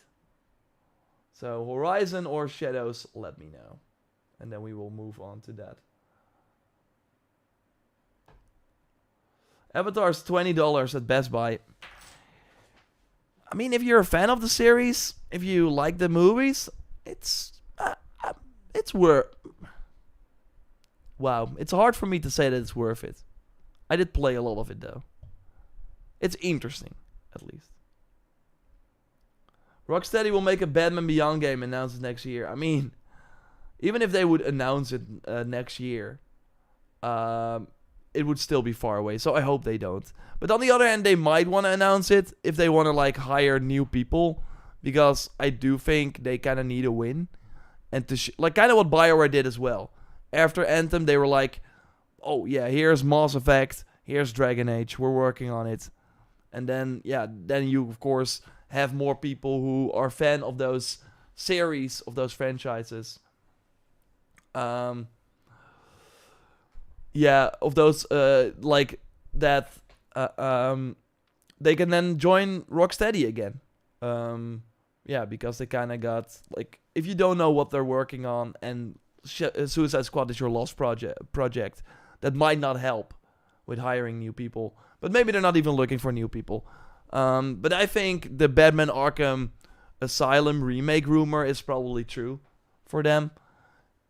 Speaker 1: So Horizon or Shadows, let me know. And then we will move on to that. Avatar's $20 at Best Buy. I mean, if you're a fan of the series, if you like the movies, it's worth... Wow, it's hard for me to say that it's worth it. I did play a lot of it, though. It's interesting, at least. Rocksteady will make a Batman Beyond game announced next year. I mean, even if they would announce it next year, it would still be far away. So I hope they don't. But on the other hand, they might want to announce it if they want to like hire new people, because I do think they kind of need a win, and to like kind of what BioWare did as well. After Anthem, they were like, "Oh yeah, here's Mass Effect, here's Dragon Age, we're working on it," and then then you of course have more people who are fan of those series, of those franchises. Of those, like, that, they can then join Rocksteady again. Yeah, because they kind of got like, if you don't know what they're working on and Suicide Squad is your lost project, that might not help with hiring new people. But maybe they're not even looking for new people. But I think the Batman Arkham Asylum remake rumor is probably true for them,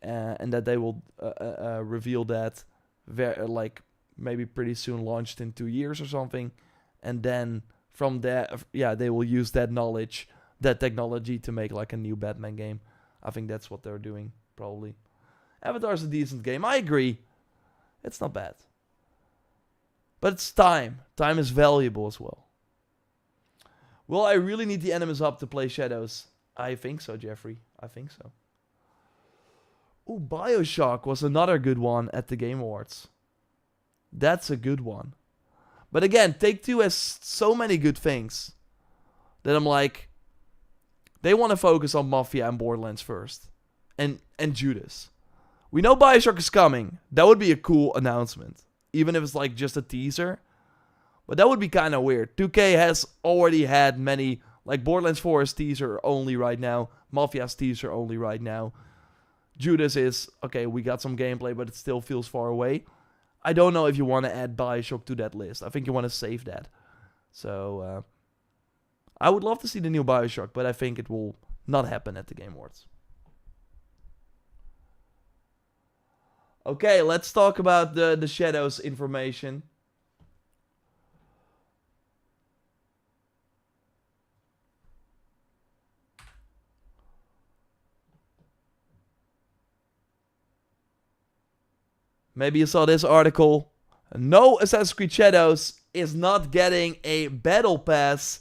Speaker 1: and that they will reveal that like maybe pretty soon, launched in 2 years or something, and then from there, yeah, they will use that knowledge, that technology to make like a new Batman game. I think that's what they're doing probably. Avatar's a decent game. I agree. It's not bad. But it's time. Time is valuable as well. Will I really need the enemies up to play Shadows? I think so, Jeffrey. I think so. Ooh, Bioshock was another good one at the Game Awards. That's a good one. But again, Take-Two has so many good things that I'm like, they want to focus on Mafia and Borderlands first. And Judas. We know Bioshock is coming. That would be a cool announcement. Even if it's like just a teaser. But that would be kind of weird. 2K has already had many, like Borderlands 4 is teaser only right now. Mafia's teaser only right now. Judas is, okay, we got some gameplay, but it still feels far away. I don't know if you want to add Bioshock to that list. I think you want to save that. So, I would love to see the new Bioshock, but I think it will not happen at the Game Awards. Okay, let's talk about the Shadows information. Maybe you saw this article. No, Assassin's Creed Shadows is not getting a Battle Pass.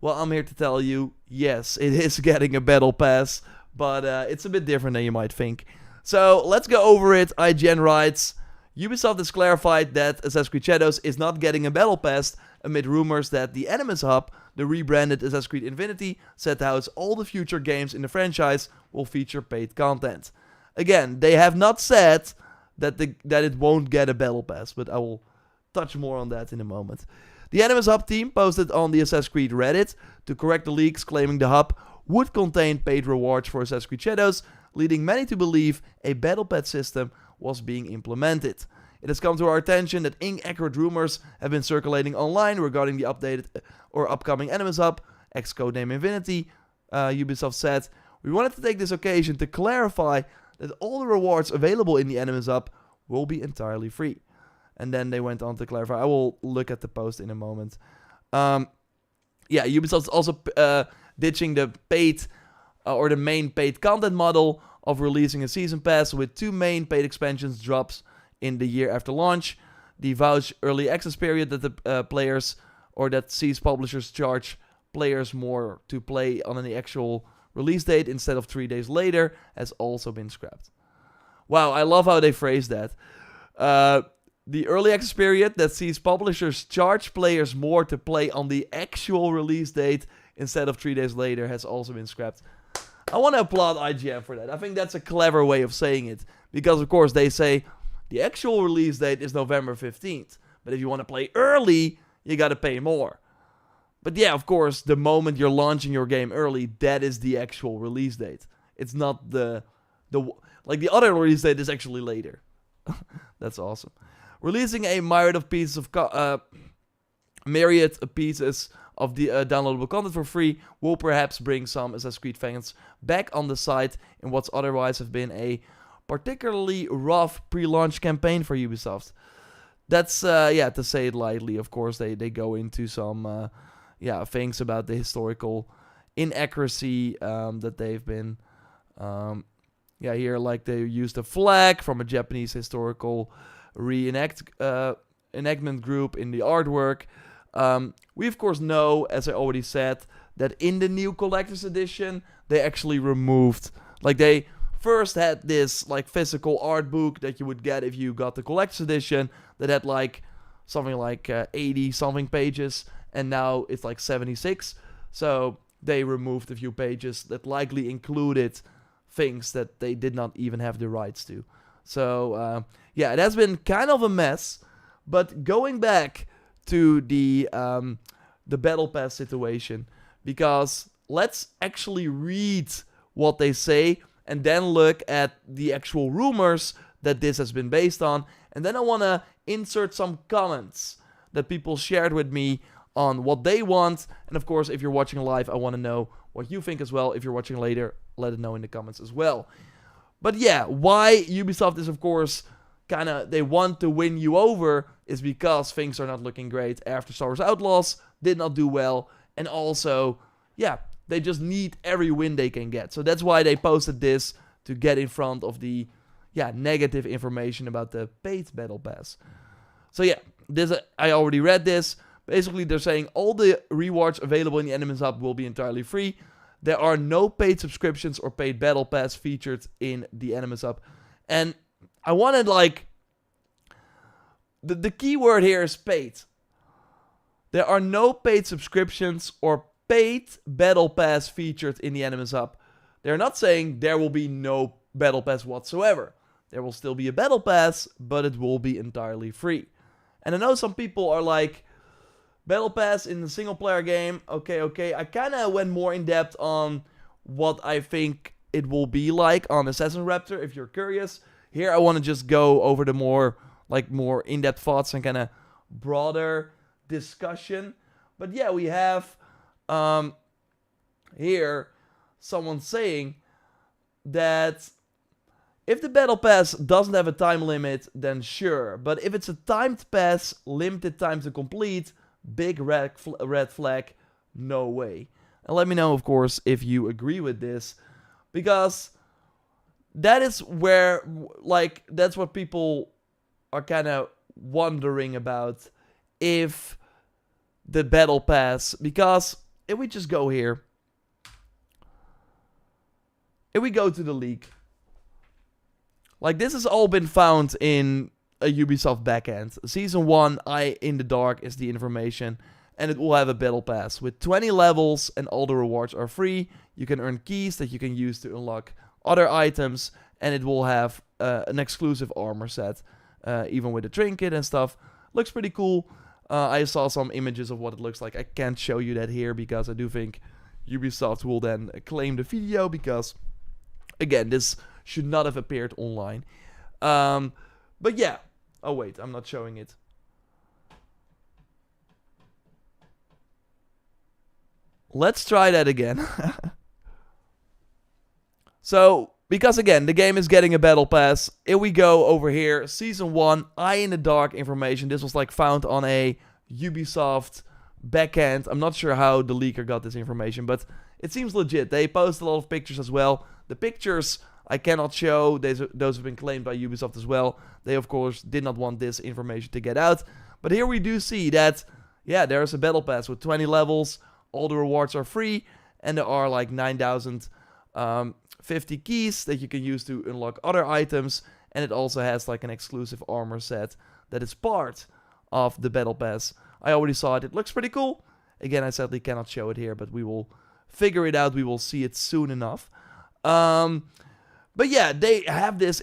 Speaker 1: Well, I'm here to tell you, yes, it is getting a Battle Pass, but it's a bit different than you might think. So, let's go over it. IGN writes, Ubisoft has clarified that Assassin's Creed Shadows is not getting a Battle Pass amid rumors that the Animus Hub, the rebranded Assassin's Creed Infinity, set to house all the future games in the franchise, will feature paid content. Again, they have not said that it won't get a Battle Pass, but I will touch more on that in a moment. The Animus Hub team posted on the Assassin's Creed Reddit to correct the leaks claiming the hub would contain paid rewards for Assassin's Creed Shadows, leading many to believe a Battle Pass system was being implemented. It has come to our attention that inaccurate rumors have been circulating online regarding the updated or upcoming Animus Hub, ex-codename Infinity. Ubisoft said, we wanted to take this occasion to clarify that all the rewards available in the Animus Hub will be entirely free. And then they went on to clarify. I will look at the post in a moment. Ubisoft's also ditching the paid or the main paid content model of releasing a season pass with 2 main paid expansions drops in the year after launch. The vouch early access period that the players or that sees publishers charge players more to play on the actual release date instead of 3 days later has also been scrapped. Wow, I love how they phrase that. The early access period that sees publishers charge players more to play on the actual release date instead of 3 days later has also been scrapped. I want to applaud IGN for that. I think that's a clever way of saying it. Because, of course, they say the actual release date is November 15th. But if you want to play early, you got to pay more. But yeah, of course, the moment you're launching your game early, that is the actual release date. It's not the other release date is actually later. That's awesome. Releasing a myriad of pieces of the downloadable content for free will perhaps bring some Assassin's Creed fans back on the site in what's otherwise have been a particularly rough pre-launch campaign for Ubisoft. That's to say it lightly. Of course, they go into some things about the historical inaccuracy that they've been here, like they used a flag from a Japanese historical enactment group in the artwork. We of course know, as I already said, that in the new collector's edition they actually removed, like they first had this like physical art book that you would get if you got the collector's edition that had like something like 80 something pages, and now it's like 76. So they removed a few pages that likely included things that they did not even have the rights to. So it has been kind of a mess. But going back to the Battle Pass situation, because let's actually read what they say and then look at the actual rumors that this has been based on. And then I want to insert some comments that people shared with me on what they want. And of course, if you're watching live, I want to know what you think as well. If you're watching later, let it know in the comments as well. But yeah, why Ubisoft is, of course, they want to win you over is because things are not looking great after Star Wars Outlaws did not do well. And also, yeah, they just need every win they can get. So that's why they posted this, to get in front of the negative information about the paid battle pass. So yeah, I already read this. Basically, they're saying all the rewards available in the Enemies Hub will be entirely free. There are no paid subscriptions or paid battle pass featured in the Enemies Hub. And I wanted, like, the key word here is paid. There are no paid subscriptions or paid battle pass featured in the Enemies Hub. They're not saying there will be no battle pass whatsoever. There will still be a battle pass, but it will be entirely free. And I know some people are like, battle pass in the single player game, okay. I kind of went more in depth on what I think it will be like on JorRaptor, if you're curious. Here I want to just go over the more in-depth thoughts and kind of broader discussion. But yeah, we have here someone saying that if the battle pass doesn't have a time limit, then sure. But if it's a timed pass, limited time to complete, big red flag, no way. And let me know, of course, if you agree with this, because that is where, like, that's what people are kind of wondering about, if the battle pass, because if we just go here, if we go to the leak, like, this has all been found in a Ubisoft backend. Season 1, Eye in the Dark is the information, and it will have a battle pass with 20 levels, and all the rewards are free. You can earn keys that you can use to unlock other items, and it will have an exclusive armor set, even with a trinket and stuff. Looks pretty cool. I saw some images of what it looks like. I can't show you that here because I do think Ubisoft will then claim the video, because, again, this should not have appeared online. But yeah. Oh wait, I'm not showing it. Let's try that again. So, because again, the game is getting a battle pass. If we go over here, Season 1, Eye in the Dark information. This was like found on a Ubisoft backend. I'm not sure how the leaker got this information, but it seems legit. They post a lot of pictures as well. The pictures I cannot show. Those have been claimed by Ubisoft as well. They, of course, did not want this information to get out. But here we do see that, yeah, there's a battle pass with 20 levels. All the rewards are free. And there are like 9,050 keys that you can use to unlock other items. And it also has like an exclusive armor set that is part of the battle pass. I already saw it. It looks pretty cool. Again, I sadly cannot show it here, but we will figure it out. We will see it soon enough. But yeah, they have this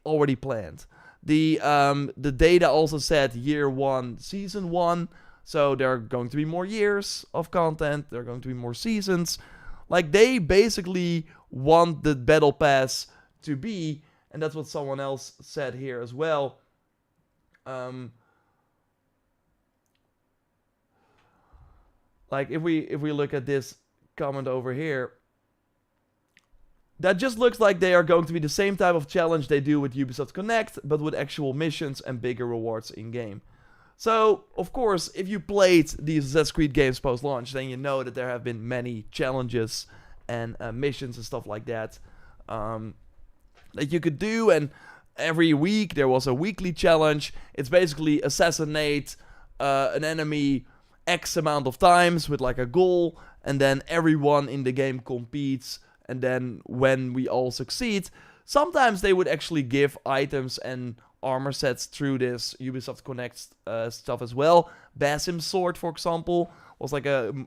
Speaker 1: already planned. The data also said year 1, season 1. So there are going to be more years of content. There are going to be more seasons. Like, they basically want the battle pass to be, and that's what someone else said here as well. Like, if we look at this comment over here, that just looks like they are going to be the same type of challenge they do with Ubisoft Connect, but with actual missions and bigger rewards in-game. So, of course, if you played these Assassin's Creed games post-launch, then you know that there have been many challenges and missions and stuff like that that you could do. And every week there was a weekly challenge. It's basically assassinate an enemy X amount of times with like a goal, and then everyone in the game competes. And then when we all succeed, sometimes they would actually give items and armor sets through this Ubisoft Connect stuff as well. Basim's sword, for example, was like a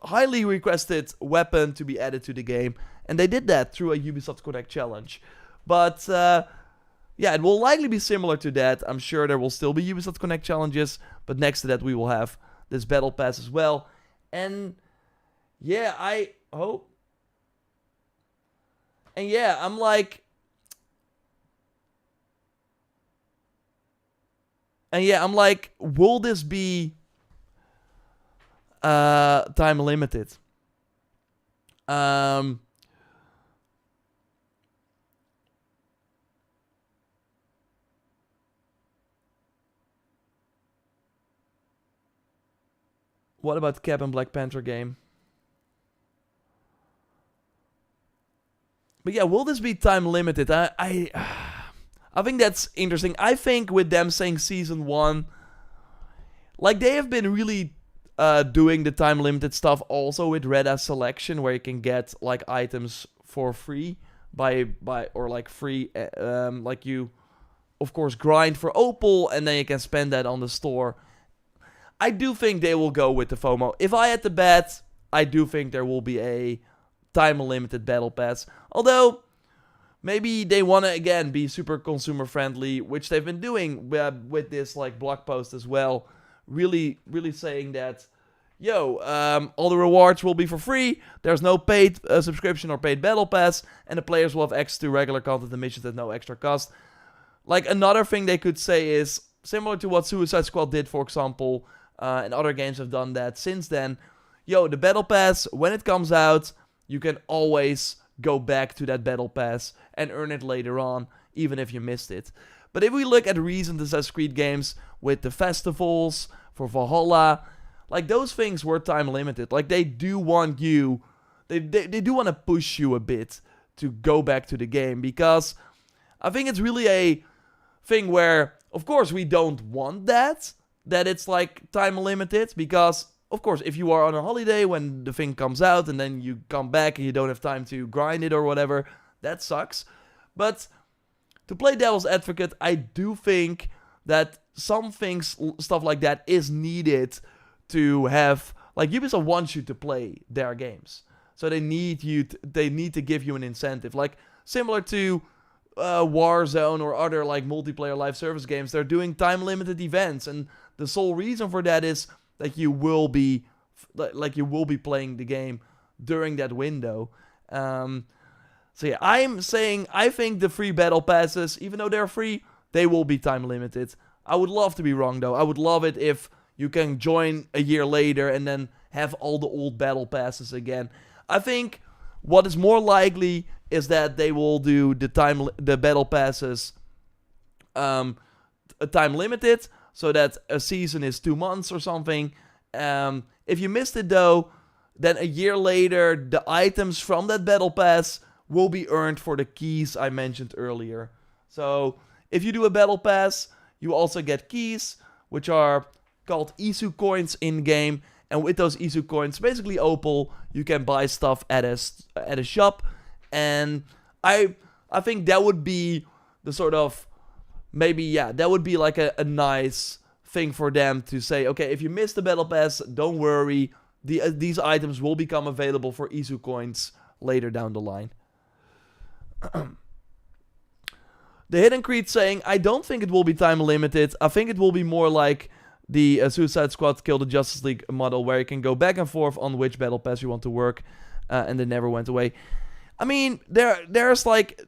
Speaker 1: highly requested weapon to be added to the game. And they did that through a Ubisoft Connect challenge. But yeah, it will likely be similar to that. I'm sure there will still be Ubisoft Connect challenges, but next to that we will have this battle pass as well. And Yeah, and yeah, I'm like, will this be time limited? Um, what about Cap and Black Panther game? But yeah, will this be time limited? I think that's interesting. I think with them saying season 1, like they have been really doing the time limited stuff also with Red as Selection, where you can get like items for free by or like free like you of course grind for opal and then you can spend that on the store. I do think they will go with the FOMO. If I had to bet, I do think there will be a time limited battle pass. Although maybe they want to again be super consumer friendly, which they've been doing with this like blog post as well. Really saying that, yo, all the rewards will be for free. There's no paid subscription or paid battle pass, and the players will have access to regular content and missions at no extra cost. Like another thing they could say is similar to what Suicide Squad did, for example, and other games have done that since then. Yo, the battle pass, when it comes out, you can always go back to that battle pass and earn it later on, even if you missed it. But if we look at recent Assassin's Creed games with the festivals for Valhalla, like those things were time limited. Like they do want you, they do want to push you a bit to go back to the game, because I think it's really a thing where, of course, we don't want that it's like time limited, because of course, if you are on a holiday when the thing comes out and then you come back and you don't have time to grind it or whatever, that sucks. But to play devil's advocate, I do think that some things, stuff like that, is needed to have, like Ubisoft wants you to play their games. So they need to give you an incentive. Like similar to Warzone or other like multiplayer live service games, they're doing time limited events, and the sole reason for that is that you will be playing the game during that window. So yeah, I'm saying I think the free battle passes, even though they're free, they will be time limited. I would love to be wrong though. I would love it if you can join a year later and then have all the old battle passes again. I think what is more likely is that they will do the battle passes time limited, so that a season is 2 months or something. If you missed it though, then a year later, the items from that battle pass will be earned for the keys I mentioned earlier. So if you do a battle pass, you also get keys, which are called Isu coins in-game. And with those Isu coins, basically opal, you can buy stuff at a shop. And I think that would be the sort of, maybe, yeah, that would be like a nice thing for them to say, okay, if you missed the battle pass, don't worry, these items will become available for Isu coins later down the line. The Hidden Creed saying, I don't think it will be time limited. I think it will be more like the Suicide Squad Kill the Justice League model, where you can go back and forth on which battle pass you want to work, and they never went away. I mean, there's like,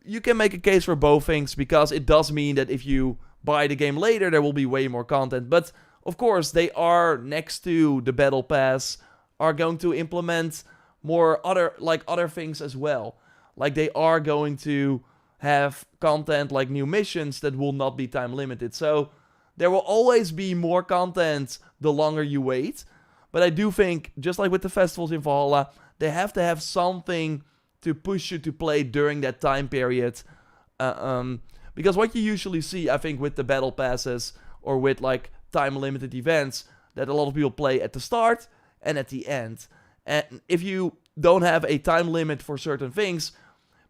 Speaker 1: you can make a case for both things, because it does mean that if you buy the game later, there will be way more content. But of course, they are, next to the battle pass, are going to implement more other things as well. Like they are going to have content like new missions that will not be time limited. So there will always be more content the longer you wait. But I do think, just like with the festivals in Valhalla, they have to have something to push you to play during that time period. Because what you usually see, I think, with the battle passes or with like time limited events, that a lot of people play at the start and at the end. And if you don't have a time limit for certain things,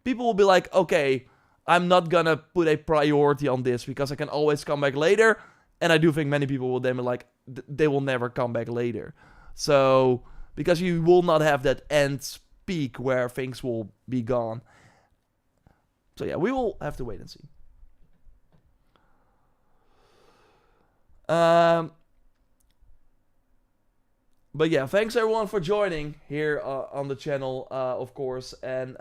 Speaker 1: people will be like, okay, I'm not gonna put a priority on this because I can always come back later. And I do think many people will then be like, they will never come back later. So, because you will not have that end peak where things will be gone. So yeah, we will have to wait and see. But yeah, thanks everyone for joining here on the channel, of course. And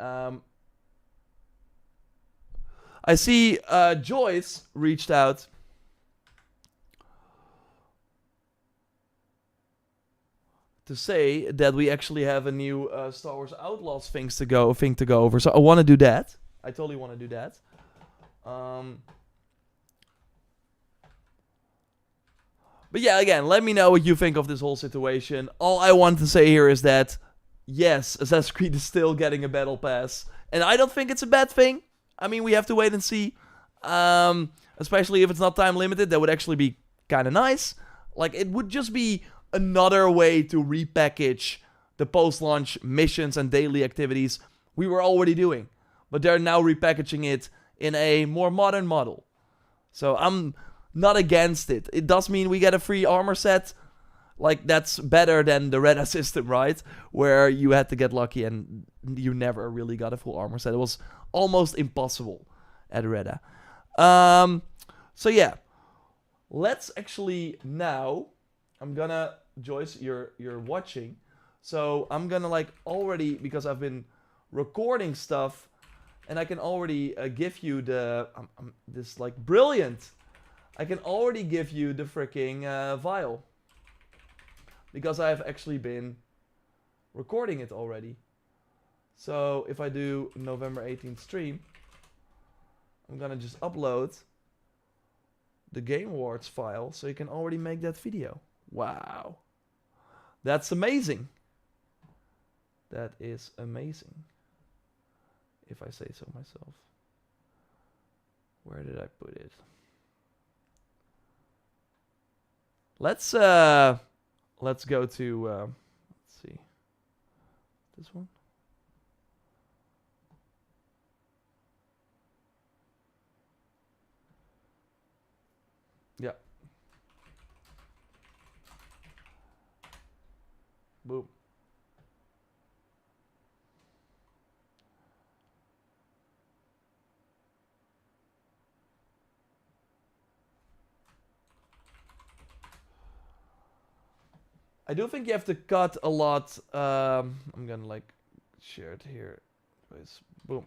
Speaker 1: I see Joyce reached out. To say that we actually have a new Star Wars Outlaws thing to go over. So I want to do that. I totally want to do that. But yeah, again, let me know what you think of this whole situation. All I want to say here is that, yes, Assassin's Creed is still getting a battle pass. And I don't think it's a bad thing. I mean, we have to wait and see. Especially if it's not time limited. That would actually be kind of nice. Like, it would just be another way to repackage the post-launch missions and daily activities we were already doing. But they're now repackaging it in a more modern model. So I'm not against it. It does mean we get a free armor set. Like, that's better than the Reda system, right? Where you had to get lucky and you never really got a full armor set. It was almost impossible at Reda. So yeah. Let's actually now... I'm gonna... Joyce, you're watching. So I'm gonna like already... Because I've been recording stuff... And I can already give you the... this like brilliant... I can already give you the freaking vial. Because I have actually been recording it already. So if I do November 18th stream, I'm gonna just upload the Game Awards file so you can already make that video. Wow. That's amazing. That is amazing. If I say so myself. Where did I put it? Let's go to let's see. This one. Yeah. Boom. I do think you have to cut a lot. I'm gonna like share it here. Boom.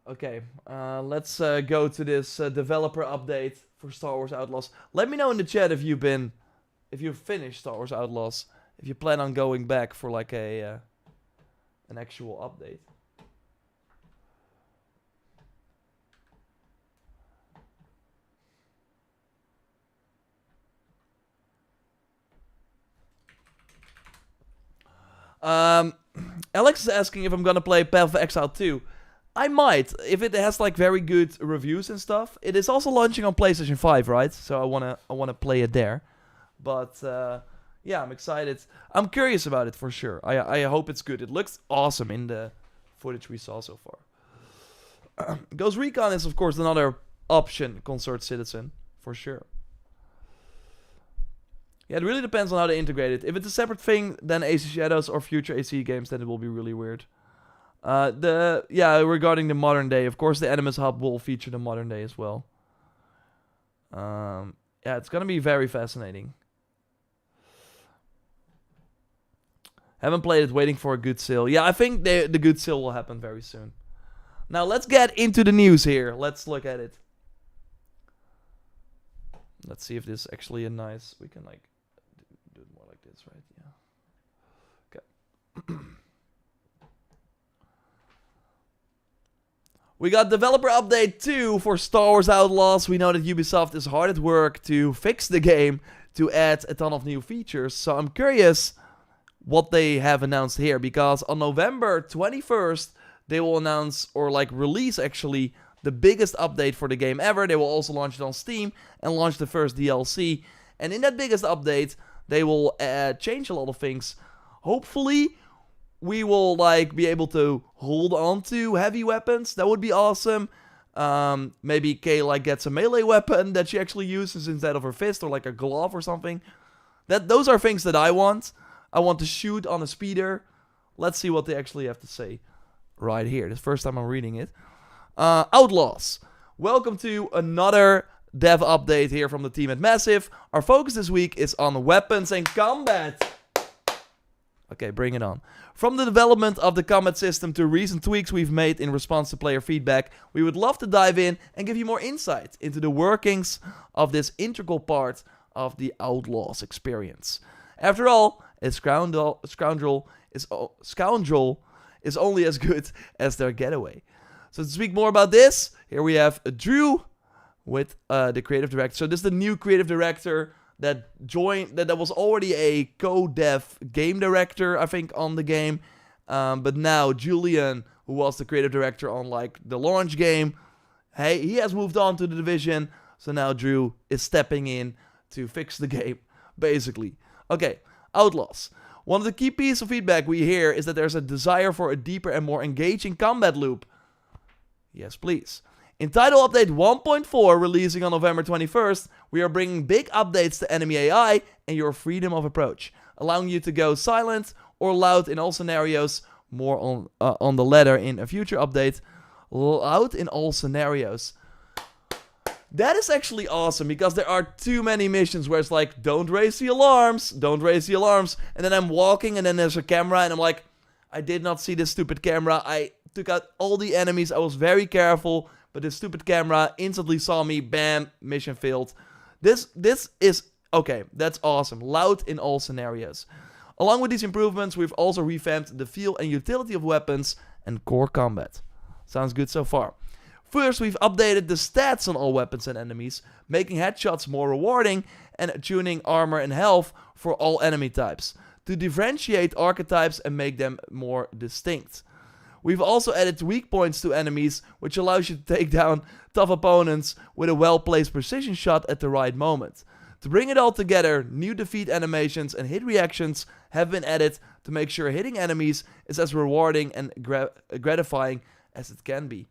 Speaker 1: Okay, let's go to this developer update for Star Wars Outlaws. Let me know in the chat if you've finished Star Wars Outlaws, if you plan on going back for like a an actual update. Alex is asking if I'm gonna play Path of Exile 2. I might, if it has like very good reviews and stuff. It is also launching on PlayStation 5, right? So I wanna play it there. But yeah, I'm excited. I'm curious about it for sure. I hope it's good. It looks awesome in the footage we saw so far. Ghost Recon is of course another option, Consort Citizen, for sure. Yeah, it really depends on how they integrate it. If it's a separate thing than AC Shadows or future AC games, then it will be really weird. Regarding the modern day, of course the Animus Hub will feature the modern day as well. Yeah, it's gonna be very fascinating. Haven't played it, waiting for a good sale. Yeah, I think the good sale will happen very soon. Now let's get into the news here. Let's look at it. Let's see if this is actually a nice... We can like do it more like this, right? Yeah. Okay. We got developer update 2 for Star Wars Outlaws. We know that Ubisoft is hard at work to fix the game, to add a ton of new features. So I'm curious what they have announced here, because on November 21st, they will announce, or like release actually, the biggest update for the game ever. They will also launch it on Steam and launch the first DLC. And in that biggest update, they will change a lot of things. Hopefully, we will like be able to hold on to heavy weapons. That would be awesome. Maybe Kay like gets a melee weapon that she actually uses instead of her fist, or like a glove or something. Those are things that I want. I want to shoot on a speeder. Let's see what they actually have to say right here. This is the first time I'm reading it. Outlaws. Welcome to another dev update here from the team at Massive. Our focus this week is on weapons and combat. Okay, bring it on. From the development of the combat system to recent tweaks we've made in response to player feedback, we would love to dive in and give you more insight into the workings of this integral part of the Outlaws experience. After all, a scoundrel is only as good as their getaway. So to speak more about this, here we have Drew with the creative director. So this is the new creative director that joined, that was already a co-dev game director, I think, on the game. But now Julian, who was the creative director on like the launch game, hey, he has moved on to the division. So now Drew is stepping in to fix the game, basically. Okay, Outlaws. One of the key pieces of feedback we hear is that there's a desire for a deeper and more engaging combat loop. Yes, please. In Title Update 1.4, releasing on November 21st, we are bringing big updates to enemy AI and your freedom of approach, allowing you to go silent or loud in all scenarios. More on the latter in a future update. Loud in all scenarios. That is actually awesome, because there are too many missions where it's like, don't raise the alarms, don't raise the alarms. And then I'm walking and then there's a camera and I'm like, I did not see this stupid camera. I took out all the enemies. I was very careful. But this stupid camera instantly saw me. Bam, mission failed. This is, okay, that's awesome. Loud in all scenarios. Along with these improvements, we've also revamped the feel and utility of weapons and core combat. Sounds good so far. First, we've updated the stats on all weapons and enemies, making headshots more rewarding and tuning armor and health for all enemy types, to differentiate archetypes and make them more distinct. We've also added weak points to enemies, which allows you to take down tough opponents with a well-placed precision shot at the right moment. To bring it all together, new defeat animations and hit reactions have been added to make sure hitting enemies is as rewarding and gratifying as it can be.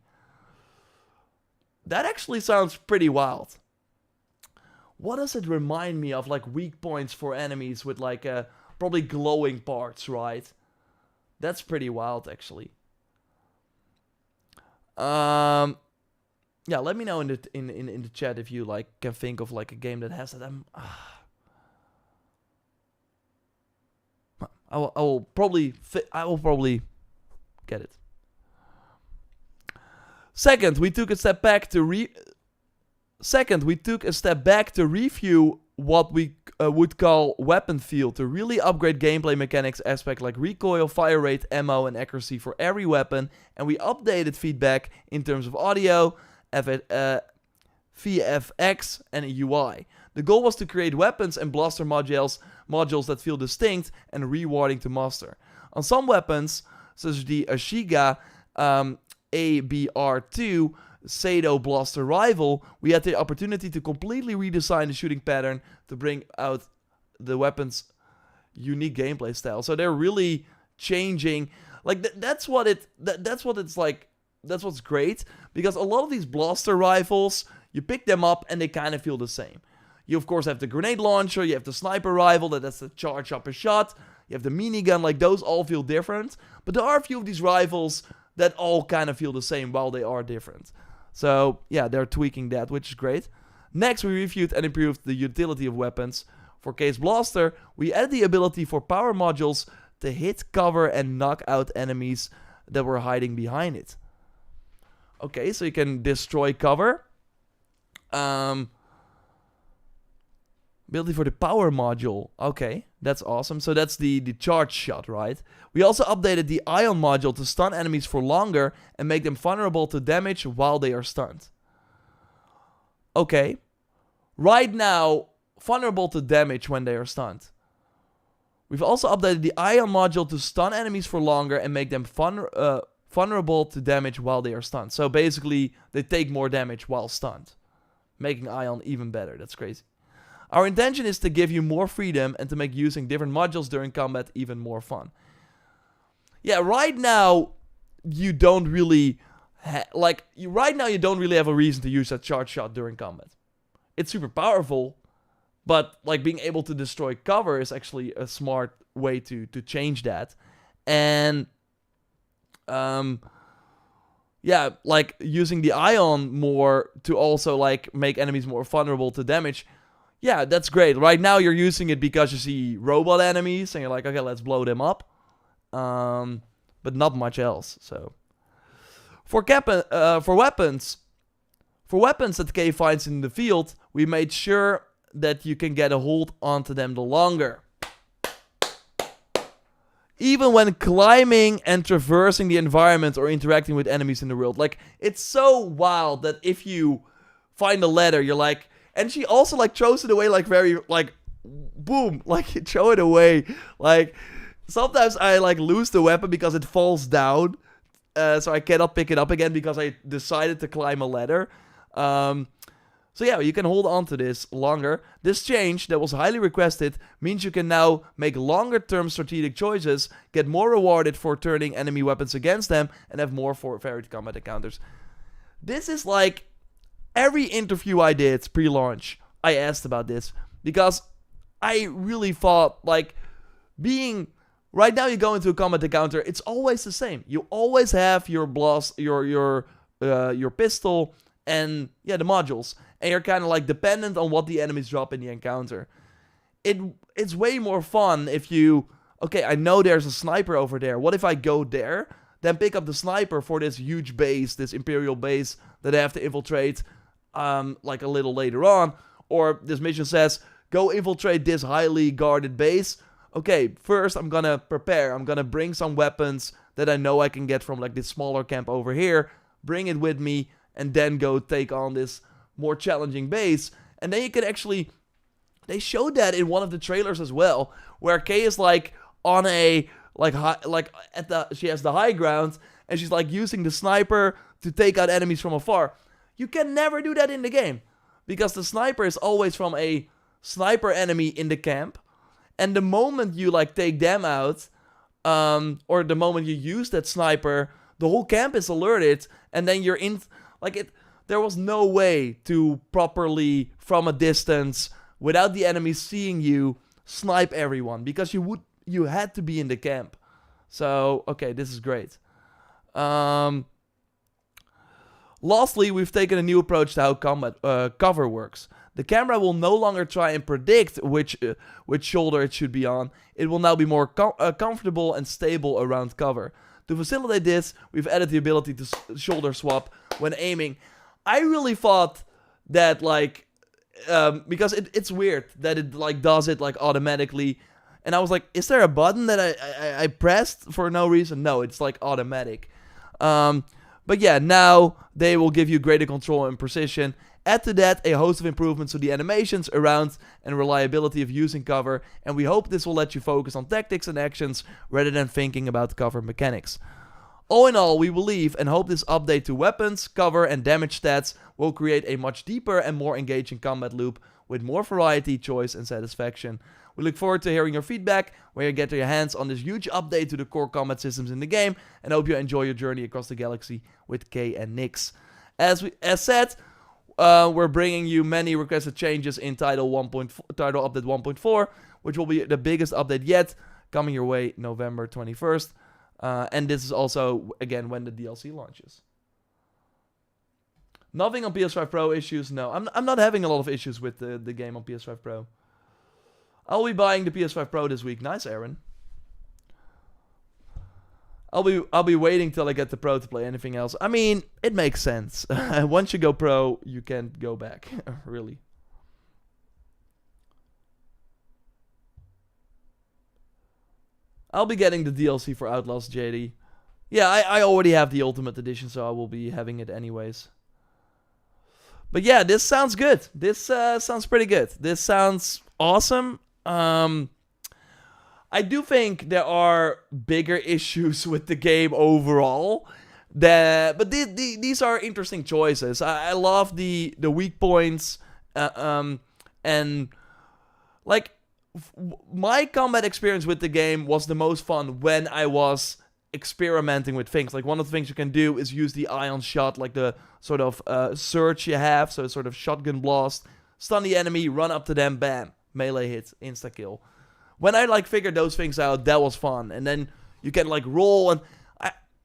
Speaker 1: That actually sounds pretty wild. What does it remind me of? Like weak points for enemies with like probably glowing parts, right? That's pretty wild, actually. Yeah, let me know in the chat if you like can think of like a game that has that. I will probably get it. Second, we took a step back to review what we would call weapon feel, to really upgrade gameplay mechanics aspects like recoil, fire rate, ammo, and accuracy for every weapon. And we updated feedback in terms of audio, VFX, and UI. The goal was to create weapons and blaster modules that feel distinct and rewarding to master. On some weapons, such as the Ashiga ABR2 Sado Blaster Rival, we had the opportunity to completely redesign the shooting pattern to bring out the weapon's unique gameplay style. So they're really changing. Like that's what's great, because a lot of these blaster rifles, you pick them up and they kind of feel the same. You of course have the grenade launcher, you have the sniper rifle, that's the charge up a shot. You have the minigun, like those all feel different. But there are a few of these rifles that all kind of feel the same while they are different. So yeah, they're tweaking that, which is great. Next, we reviewed and improved the utility of weapons. For Case Blaster, we added the ability for power modules to hit, cover, and knock out enemies that were hiding behind it. Okay, so you can destroy cover. Ability for the power module. Okay, that's awesome. So that's the charge shot, right? We also updated the ion module to stun enemies for longer and make them vulnerable to damage while they are stunned. Okay. Right now, vulnerable to damage when they are stunned. We've also updated the ion module to stun enemies for longer and make them vulnerable to damage while they are stunned. So basically, they take more damage while stunned, making Ion even better. That's crazy. Our intention is to give you more freedom and to make using different modules during combat even more fun. Yeah, right now, you don't really... right now, you don't really have a reason to use that charge shot during combat. It's super powerful, but like being able to destroy cover is actually a smart way to change that. And yeah, like using the Ion more to also like make enemies more vulnerable to damage. Yeah, that's great. Right now you're using it because you see robot enemies and you're like, okay, let's blow them up. But not much else. So for weapons that Kay finds in the field, we made sure that you can get a hold onto them the longer. Even when climbing and traversing the environment or interacting with enemies in the world. Like, it's so wild that if you find a ladder, you're like... And she also, like, throws it away, like, very, like, boom. Like, you throw it away. Like, sometimes I, like, lose the weapon because it falls down. So I cannot pick it up again because I decided to climb a ladder. So yeah, you can hold on to this longer. This change that was highly requested means you can now make longer term strategic choices, get more rewarded for turning enemy weapons against them, and have more for varied combat encounters. This is like every interview I did pre-launch, I asked about this because I really thought like being... Right now you go into a combat encounter, it's always the same. You always have your blast, your pistol, and yeah, the modules. And you're kind of like dependent on what the enemies drop in the encounter. It's way more fun if you... Okay, I know there's a sniper over there. What if I go there, then pick up the sniper for this huge base, this Imperial base that I have to infiltrate like a little later on. Or this mission says, go infiltrate this highly guarded base. Okay, first I'm gonna prepare. I'm gonna bring some weapons that I know I can get from like this smaller camp over here. Bring it with me and then go take on this more challenging base. And then you can actually... They showed that in one of the trailers as well, where Kay is like on a... She has the high ground and she's like using the sniper to take out enemies from afar. You can never do that in the game because the sniper is always from a sniper enemy in the camp. And the moment you like take them out, or the moment you use that sniper, the whole camp is alerted, and then you're in like it. There was no way to properly, from a distance, without the enemy seeing you, snipe everyone because you had to be in the camp. So okay, this is great. Lastly, we've taken a new approach to how cover works. The camera will no longer try and predict which shoulder it should be on. It will now be more comfortable and stable around cover. To facilitate this, we've added the ability to shoulder swap when aiming. I really thought that like, because it's weird that it like does it like automatically. And I was like, is there a button that I pressed for no reason? No, it's like automatic. But yeah, now they will give you greater control and precision. Add to that a host of improvements to the animations around and reliability of using cover, and we hope this will let you focus on tactics and actions rather than thinking about cover mechanics. All in all, we believe and hope this update to weapons, cover, and damage stats will create a much deeper and more engaging combat loop with more variety, choice, and satisfaction. We look forward to hearing your feedback when you get your hands on this huge update to the core combat systems in the game, and hope you enjoy your journey across the galaxy with Kay and Nix. As said, we're bringing you many requested changes in Title Update 1.4, which will be the biggest update yet, coming your way November 21st. And this is also, again, when the DLC launches. Nothing on PS5 Pro issues, no. I'm not having a lot of issues with the game on PS5 Pro. I'll be buying the PS5 Pro this week. Nice, Aaron. I'll be waiting till I get the Pro to play anything else. I mean, it makes sense. Once you go Pro, you can't go back, really. I'll be getting the DLC for Outlaws JD. Yeah, I already have the Ultimate Edition, so I will be having it anyways. But yeah, this sounds good. This sounds pretty good. This sounds awesome. I do think there are bigger issues with the game overall. These are interesting choices. I love the weak points, and like my combat experience with the game was the most fun when I was experimenting with things. Like one of the things you can do is use the ion shot, like the sort of surge you have, so sort of shotgun blast, stun the enemy, run up to them, bam, melee hit, insta kill. When I like figured those things out, that was fun. And then you can like roll, and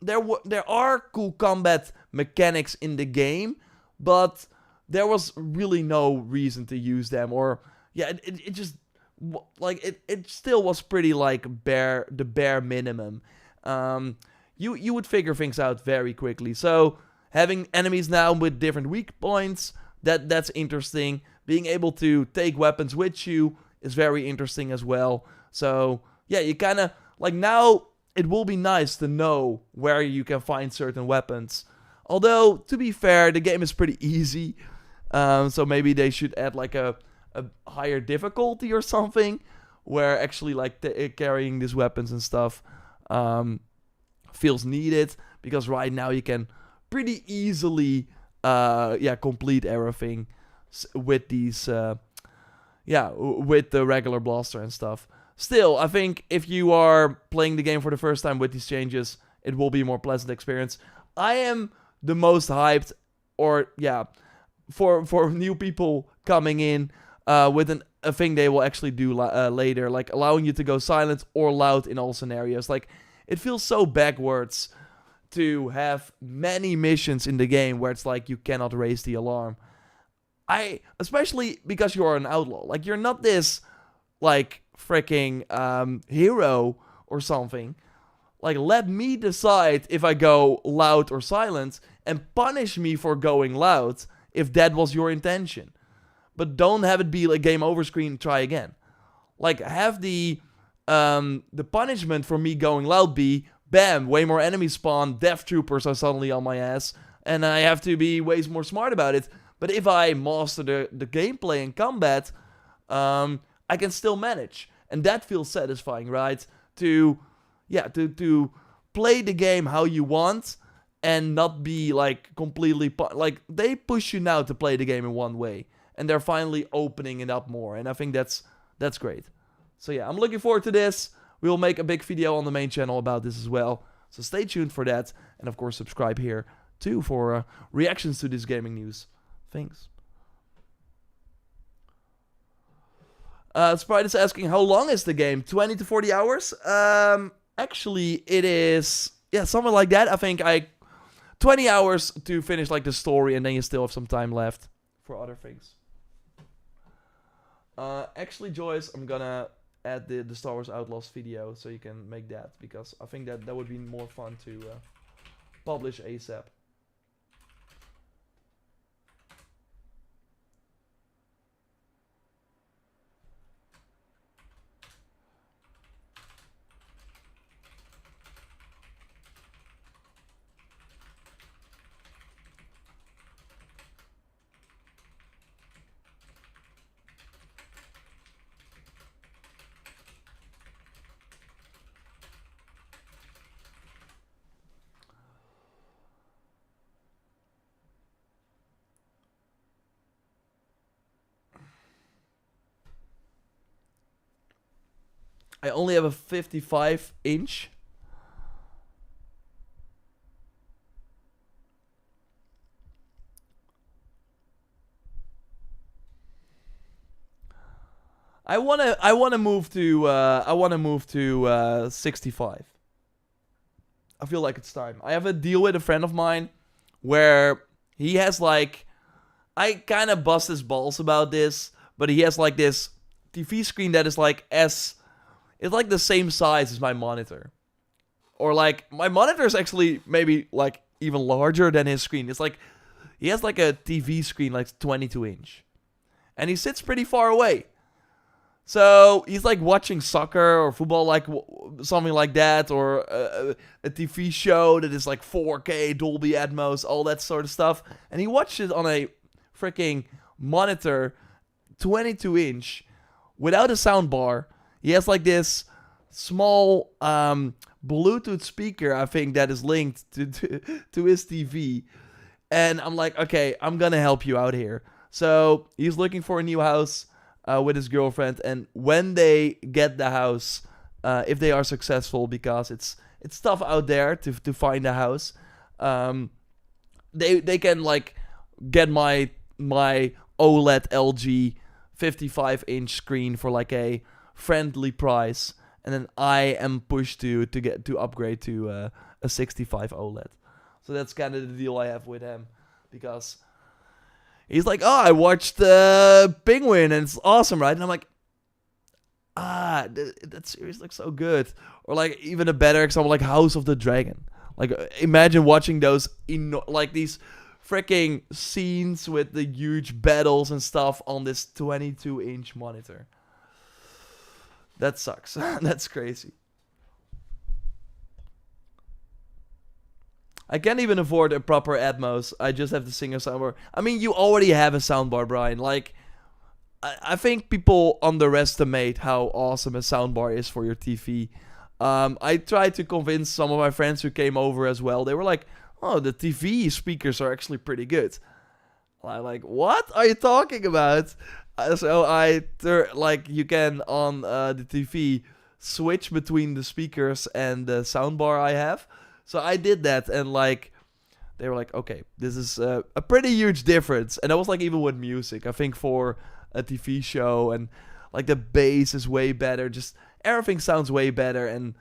Speaker 1: there are cool combat mechanics in the game, but there was really no reason to use them. Or yeah, it just like it still was pretty like the bare minimum. You would figure things out very quickly. So having enemies now with different weak points, that's interesting. Being able to take weapons with you is very interesting as well. So yeah, you kind of like now it will be nice to know where you can find certain weapons. Although to be fair, the game is pretty easy. So maybe they should add like a higher difficulty or something, where actually like carrying these weapons and stuff feels needed, because right now you can pretty easily complete everything with these with the regular blaster and stuff. Still, I think if you are playing the game for the first time with these changes, it will be a more pleasant experience. I am the most hyped, or for new people coming in with a thing they will actually do later, like allowing you to go silent or loud in all scenarios. Like, it feels so backwards to have many missions in the game where it's like you cannot raise the alarm. Especially because you're an outlaw. Like, you're not this like freaking hero or something. Like, let me decide if I go loud or silent, and punish me for going loud if that was your intention. But don't have it be like game over screen, try again. Like, have the punishment for me going loud be, bam, way more enemies spawn, death troopers are suddenly on my ass, and I have to be way more smart about it. But if I master the gameplay and combat, I can still manage. And that feels satisfying, right? To play the game how you want and not be like completely... Like, they push you now to play the game in one way. And they're finally opening it up more. And I think that's great. So yeah, I'm looking forward to this. We'll make a big video on the main channel about this as well. So stay tuned for that. And of course, subscribe here too for reactions to this gaming news. Thanks. Sprite is asking, how long is the game? 20 to 40 hours? Actually, it is... Yeah, something like that. I think 20 hours to finish like the story, and then you still have some time left for other things. Actually, Joyce, I'm gonna add the Star Wars Outlaws video so you can make that, because I think that would be more fun to publish ASAP. I only have a 55-inch. I wanna move to 65. I feel like it's time. I have a deal with a friend of mine where he has like, I kind of bust his balls about this, but he has like this TV screen that is like it's like the same size as my monitor. Or like, my monitor is actually maybe like even larger than his screen. It's like, he has like a TV screen like 22-inch. And he sits pretty far away. So he's like watching soccer or football, like something like that. Or a TV show that is like 4K, Dolby Atmos, all that sort of stuff. And he watches it on a freaking monitor, 22-inch, without a sound bar. He has like this small Bluetooth speaker, I think, that is linked to his TV. And I'm like, okay, I'm going to help you out here. So he's looking for a new house with his girlfriend. And when they get the house, if they are successful, because it's tough out there to find a house, they can like get my OLED LG 55-inch screen for like a friendly price, and then I am pushed to upgrade to a 65 OLED. So that's kind of the deal I have with him, because he's like, oh, I watched Penguin and it's awesome, right? And I'm like, that series looks so good. Or like even a better example, like House of the Dragon. Like imagine watching those like these freaking scenes with the huge battles and stuff on this 22-inch monitor. That sucks. That's crazy. I can't even afford a proper Atmos. I just have to sing a soundbar. I mean, you already have a soundbar, Brian. Like, I think people underestimate how awesome a soundbar is for your TV. I tried to convince some of my friends who came over as well. They were like, oh, the TV speakers are actually pretty good. I'm like, what are you talking about? So you can on the TV switch between the speakers and the soundbar I have. So I did that, and like they were like, okay, this is a pretty huge difference. And that was like even with music. I think for a TV show, and like the bass is way better. Just everything sounds way better. And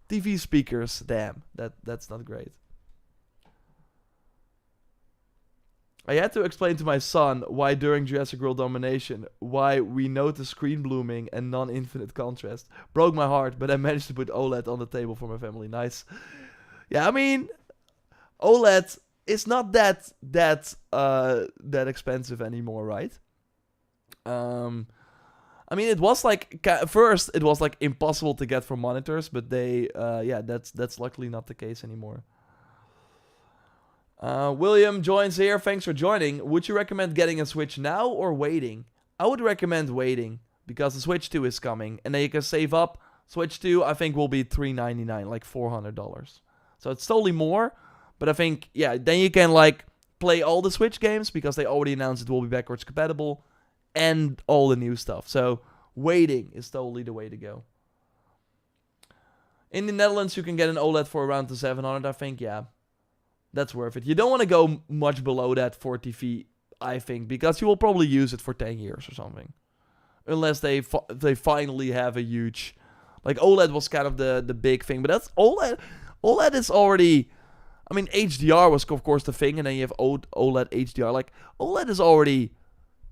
Speaker 1: TV speakers, damn, that's not great. I had to explain to my son why during Jurassic World Domination, why we noticed screen blooming and non-infinite contrast. Broke my heart, but I managed to put OLED on the table for my family. Nice. Yeah, I mean, OLED is not that expensive anymore, right? I mean, it was like first it was like impossible to get for monitors, but that's luckily not the case anymore. William joins here. Thanks for joining. Would you recommend getting a Switch now or waiting? I would recommend waiting, because the Switch 2 is coming, and then you can save up. Switch 2, I think, will be $399, like $400. So it's totally more, but I think, yeah, then you can like play all the Switch games, because they already announced it will be backwards compatible, and all the new stuff. So waiting is totally the way to go. In the Netherlands, you can get an OLED for around the 700, I think, yeah. That's worth it. You don't want to go much below that for TV, I think, because you will probably use it for 10 years or something. Unless they finally have a huge... Like, OLED was kind of the big thing, but that's OLED. OLED is already... I mean, HDR was, of course, the thing, and then you have OLED HDR. Like, OLED is already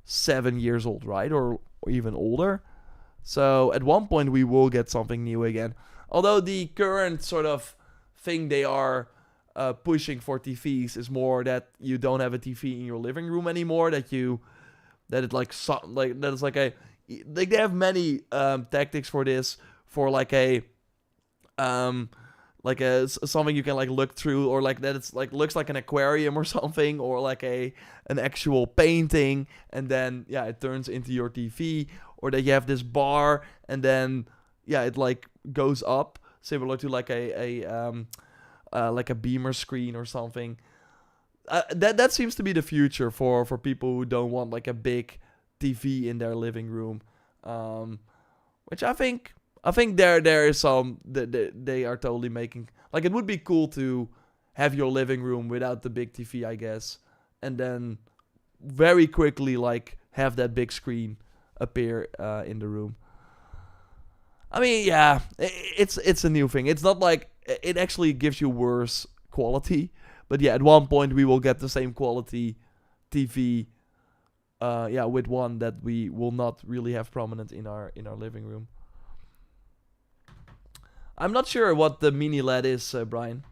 Speaker 1: 7 years old, right? Or even older. So, at one point, we will get something new again. Although the current sort of thing they are... pushing for TVs is more that you don't have a TV in your living room anymore. That they have many tactics for this, for like a something you can like look through, or like that it's like looks like an aquarium or something, or like an actual painting, and then it turns into your TV, or that you have this bar and then it like goes up, similar to like like a beamer screen or something. That seems to be the future for people who don't want like a big TV in their living room. Which I think there is some that they are totally making. Like, it would be cool to have your living room without the big TV, I guess, and then very quickly like have that big screen appear in the room. I mean, yeah, it's a new thing. It's not like it actually gives you worse quality, but yeah, at one point we will get the same quality TV, with one that we will not really have prominent in our living room. I'm not sure what the mini LED is, Brian.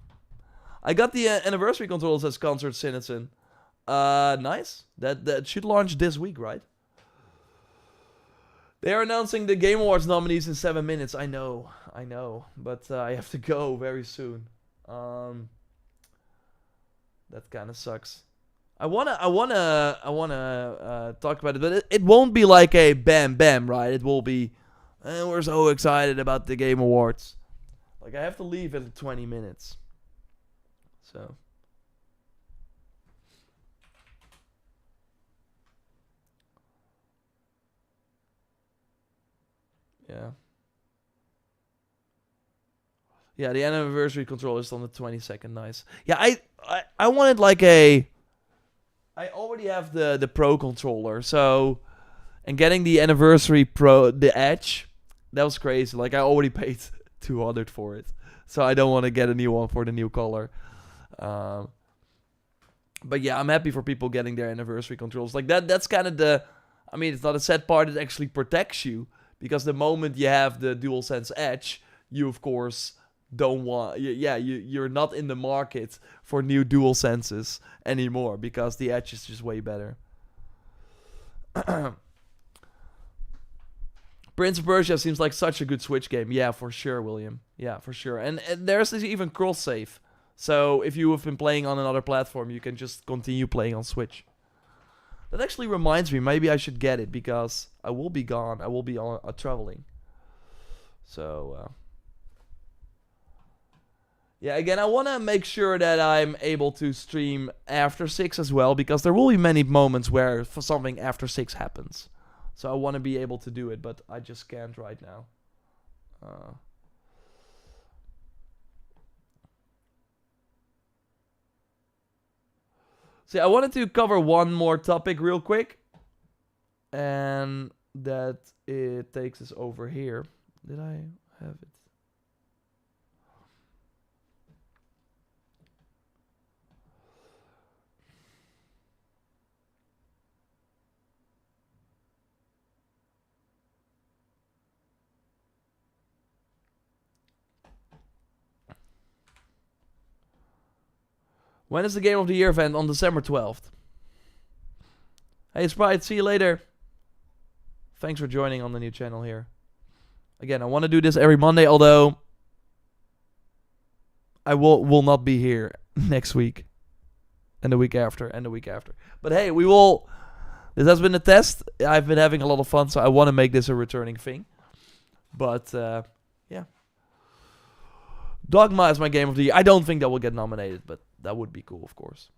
Speaker 1: I got the anniversary controls as Concert Citizen. Nice. That should launch this week, right? They are announcing the Game Awards nominees in 7 minutes. I know, but I have to go very soon. That kind of sucks. I wanna talk about it, but it won't be like a bam, right? It will be, we're so excited about the Game Awards. Like, I have to leave in 20 minutes. So. Yeah. Yeah, the anniversary controller is on the 22nd. Nice. Yeah, I wanted like a... I already have the Pro controller, so... And getting the anniversary Pro, the Edge, that was crazy. Like, I already paid 200 for it. So I don't want to get a new one for the new color. But yeah, I'm happy for people getting their anniversary controls. Like, that's kind of the... I mean, it's not a sad part. It actually protects you. Because the moment you have the DualSense Edge, you, of course, don't want... Yeah, you're not in the market for new DualSenses anymore. Because the Edge is just way better. Prince of Persia seems like such a good Switch game. Yeah, for sure, William. Yeah, for sure. And there's even cross-save. So if you have been playing on another platform, you can just continue playing on Switch. That actually reminds me, maybe I should get it because I will be gone. I will be traveling. So, yeah, again, I want to make sure that I'm able to stream after 6 as well, because there will be many moments where something after 6 happens. So I want to be able to do it, but I just can't right now. So I wanted to cover one more topic real quick. And that it takes us over here. Did I have it? When is the Game of the Year event? On December 12th. Hey, Sprite, see you later. Thanks for joining on the new channel here. Again, I want to do this every Monday, although I will not be here next week. And the week after, and the week after. But hey, we will... This has been a test. I've been having a lot of fun, so I want to make this a returning thing. But, yeah. Dogma is my Game of the Year. I don't think that will get nominated, but that would be cool, of course.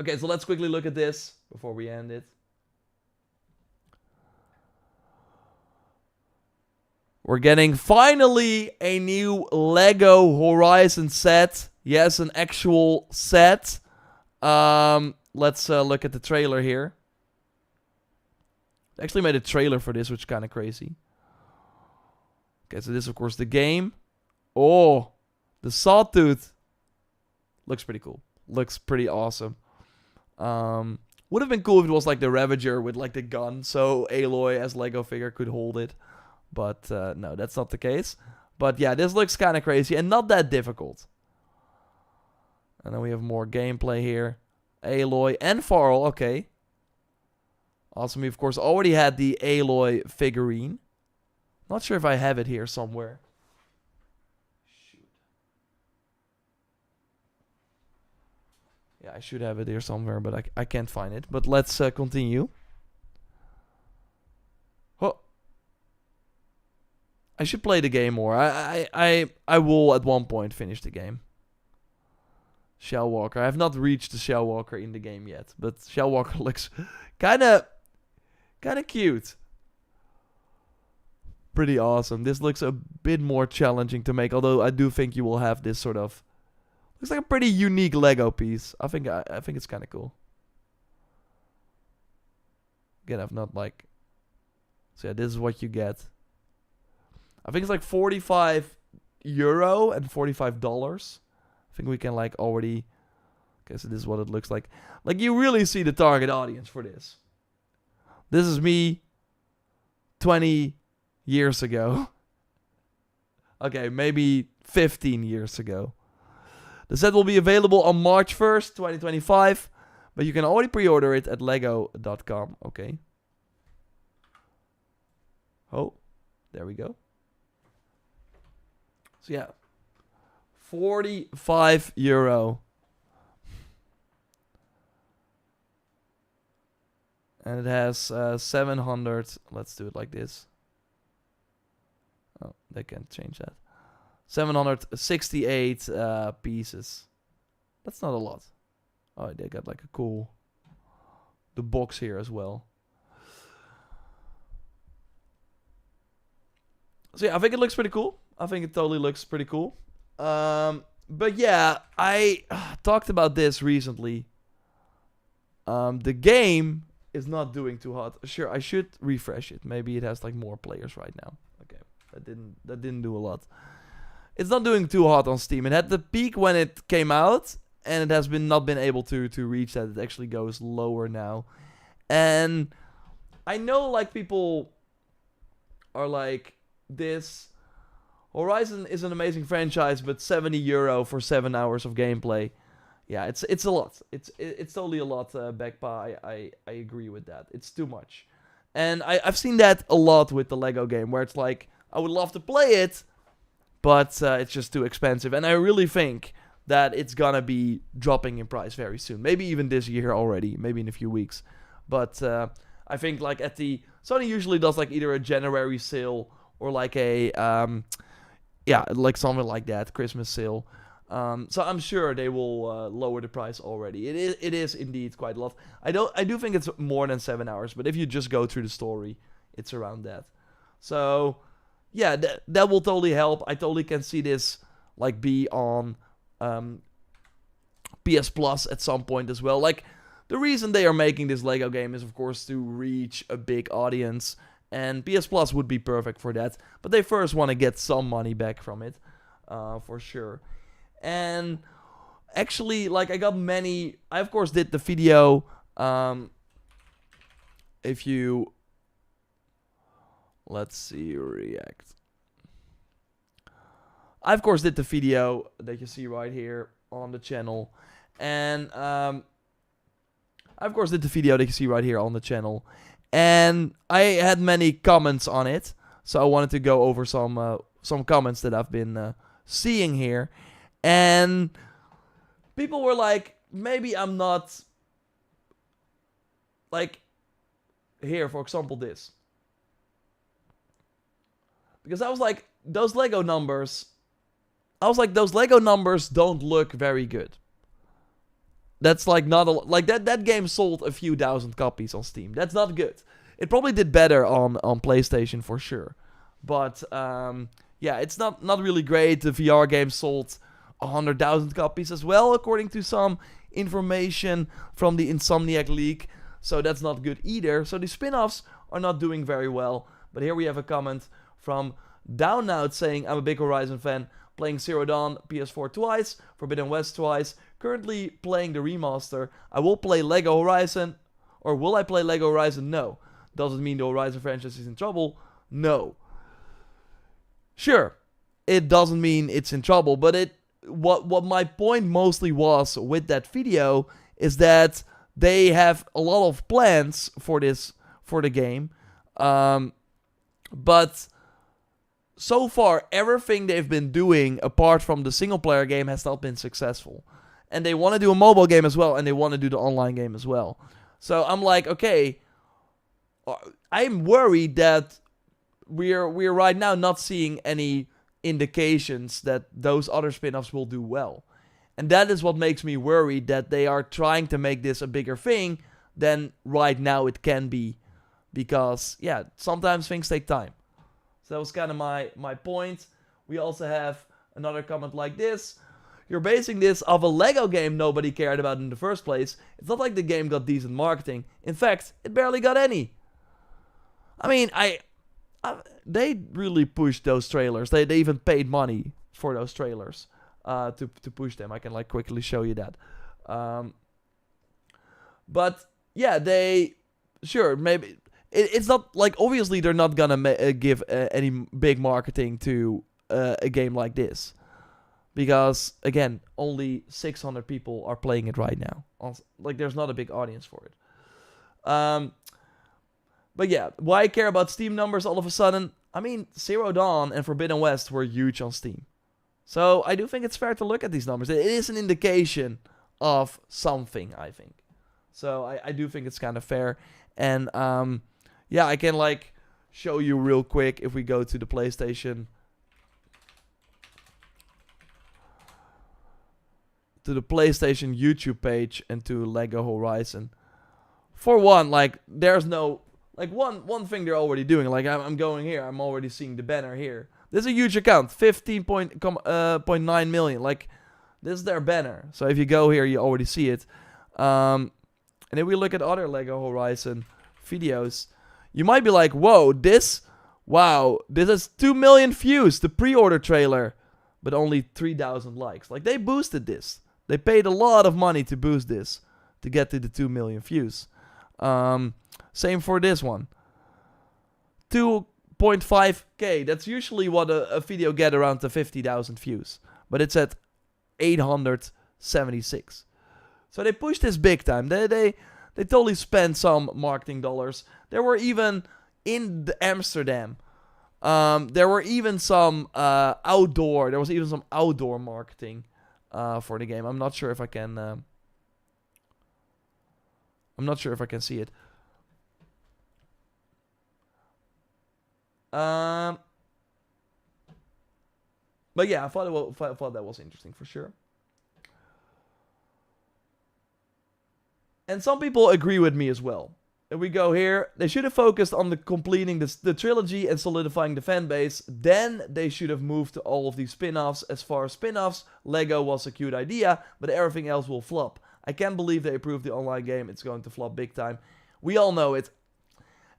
Speaker 1: Okay, so let's quickly look at this before we end it. We're getting finally a new Lego Horizon set. Yes, an actual set. Let's look at the trailer here. They actually made a trailer for this, which is kind of crazy. Okay, so this is, of course, the game. Oh, the Sawtooth. Looks pretty cool. Looks pretty awesome. Would have been cool if it was like the Ravager with like the gun, so Aloy as Lego figure could hold it. But no, that's not the case. But yeah, this looks kind of crazy and not that difficult. And then we have more gameplay here. Aloy and Farrell, okay. Awesome, we of course already had the Aloy figurine. Not sure if I have it here somewhere. Yeah, I should have it here somewhere, but I can't find it. But let's continue. Oh. I should play the game more. I will at one point finish the game. Shell Walker. I have not reached the Shell Walker in the game yet, but Shell Walker looks kind of cute. Pretty awesome. This looks a bit more challenging to make, although I do think you will have this sort of... Looks like a pretty unique Lego piece. I think it's kind of cool. Again, I've not like... So yeah, this is what you get. I think it's like €45 and $45. I think we can like already... Okay, so this is what it looks like. Like you really see the target audience for this. This is me 20 years ago. Okay, maybe 15 years ago. The set will be available on March 1st, 2025. But you can already pre-order it at lego.com. Okay. Oh, there we go. So yeah. €45. And it has 700. Let's do it like this. Oh, they can't change that. 768 pieces. That's not a lot. Oh, they got like a cool... the box here as well. So yeah, I think it looks pretty cool. I think it totally looks pretty cool. But yeah, I talked about this recently. The game is not doing too hot. Sure, I should refresh it. Maybe it has like more players right now. Okay, that didn't do a lot. It's not doing too hot on Steam. It had the peak when it came out, and it has not been able to reach that. It actually goes lower now. And I know like people are like, this Horizon is an amazing franchise, but €70 for 7 hours of gameplay. Yeah, it's a lot. It's totally a lot, Backpa. I agree with that. It's too much. And I've seen that a lot with the Lego game, where it's like, I would love to play it, but it's just too expensive. And I really think that it's gonna be dropping in price very soon. Maybe even this year already. Maybe in a few weeks. But I think like at the... Sony usually does like either a January sale or like a... yeah, like something like that. Christmas sale. So I'm sure they will lower the price already. It is indeed quite a lot. I do think it's more than 7 hours. But if you just go through the story, it's around that. So... yeah, that will totally help. I totally can see this like be on PS Plus at some point as well. Like, the reason they are making this Lego game is, of course, to reach a big audience. And PS Plus would be perfect for that. But they first want to get some money back from it, for sure. And actually, like, I got many... I, of course, did the video. If you... let's see, react. I, of course, did the video that you see right here on the channel. And, I, of course, did the video that you see right here on the channel. And I had many comments on it. So I wanted to go over some comments that I've been seeing here. And people were like, maybe I'm not... like, here, for example, this. Because I was like, those Lego numbers don't look very good. That's like not a... like, that game sold a few thousand copies on Steam. That's not good. It probably did better on PlayStation for sure. But, yeah, it's not really great. The VR game sold 100,000 copies as well, according to some information from the Insomniac leak. So that's not good either. So the spin-offs are not doing very well. But here we have a comment from Downout saying, I'm a big Horizon fan, playing Zero Dawn PS4 twice, Forbidden West twice, currently playing the remaster. I will play Lego Horizon, or will I play Lego Horizon? No. Does it mean the Horizon franchise is in trouble? No. Sure, it doesn't mean it's in trouble, but what my point mostly was with that video is that they have a lot of plans for the game, but so far, everything they've been doing, apart from the single-player game, has not been successful. And they want to do a mobile game as well, and they want to do the online game as well. So I'm like, okay, I'm worried that we're right now not seeing any indications that those other spin-offs will do well. And that is what makes me worried, that they are trying to make this a bigger thing than right now it can be. Because, yeah, sometimes things take time. So that was kind of my point. We also have another comment like this. You're basing this off a Lego game nobody cared about in the first place. It's not like the game got decent marketing. In fact, it barely got any. I mean, they really pushed those trailers. They even paid money for those trailers to push them. I can like quickly show you that. But yeah, sure, maybe... It's not, like, obviously they're not gonna give any big marketing to a game like this. Because, again, only 600 people are playing it right now. Like, there's not a big audience for it. But yeah, why care about Steam numbers all of a sudden? I mean, Zero Dawn and Forbidden West were huge on Steam. So I do think it's fair to look at these numbers. It is an indication of something, I think. So I do think it's kind of fair. And, yeah, I can, like, show you real quick if we go to the PlayStation. to the PlayStation YouTube page and to Lego Horizon. For one, like, there's no... Like, one thing they're already doing. Like, I'm going here. I'm already seeing the banner here. This is a huge account. 15.9 million. Like, this is their banner. So if you go here, you already see it. And if we look at other Lego Horizon videos, you might be like, whoa, this... Wow, this has 2 million views, the pre-order trailer. But only 3,000 likes. Like, they boosted this. They paid a lot of money to boost this. To get to the 2 million views. Same for this one. 2.5k. That's usually what a video get around the 50,000 views. But it's at 876. So they pushed this big time. They totally spent some marketing dollars. There were even in Amsterdam. There were even some outdoor. There was even some outdoor marketing for the game. I'm not sure if I can. I'm not sure if I can see it. But yeah, I thought that was interesting for sure. And some people agree with me as well. If we go here, they should have focused on completing the trilogy and solidifying the fan base. Then they should have moved to all of these spin-offs. As far as spin-offs, Lego was a cute idea, but everything else will flop. I can't believe they approved the online game. It's going to flop big time. We all know it.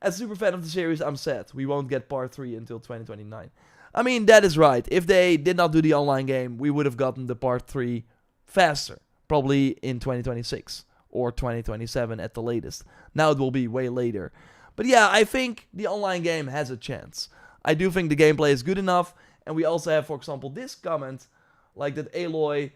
Speaker 1: As a super fan of the series, I'm sad. We won't get part 3 until 2029. I mean, that is right. If they did not do the online game, we would have gotten the part 3 faster. Probably in 2026 or 2027 at the latest. Now it will be way later. But yeah, I think the online game has a chance. I do think the gameplay is good enough. And we also have, for example, this comment. Like that Aloy...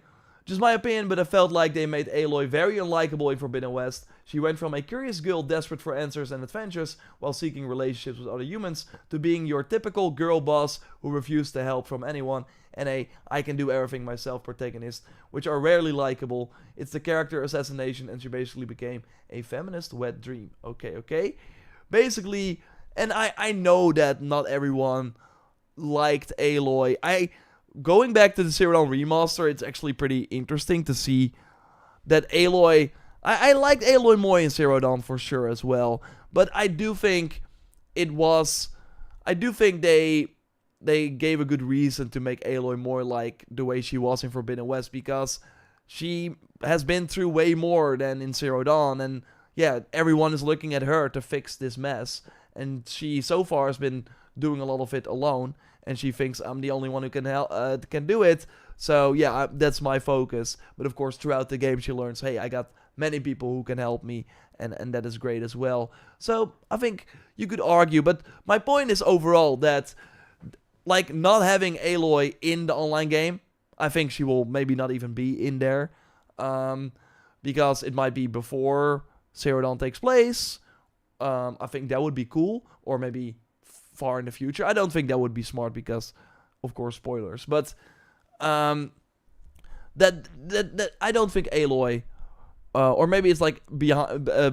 Speaker 1: Just my opinion, but I felt like they made Aloy very unlikable in Forbidden West. She went from a curious girl desperate for answers and adventures while seeking relationships with other humans to being your typical girl boss who refused to help from anyone and a I can do everything myself protagonist, which are rarely likable. It's the character assassination and she basically became a feminist wet dream. Okay. Basically, and I know that not everyone liked Aloy. Going back to the Zero Dawn remaster, it's actually pretty interesting to see that Aloy... I liked Aloy more in Zero Dawn for sure as well. But I do think it was... I do think they gave a good reason to make Aloy more like the way she was in Forbidden West. Because she has been through way more than in Zero Dawn. And yeah, everyone is looking at her to fix this mess. And she so far has been doing a lot of it alone. And she thinks I'm the only one who can do it. So yeah, that's my focus. But of course, throughout the game, she learns, hey, I got many people who can help me. And that is great as well. So I think you could argue. But my point is overall that, like, not having Aloy in the online game, I think she will maybe not even be in there. Because it might be before Zero Dawn takes place. I think that would be cool. Or maybe... far in the future. I don't think that would be smart because, of course, spoilers. But that I don't think Aloy, or maybe it's like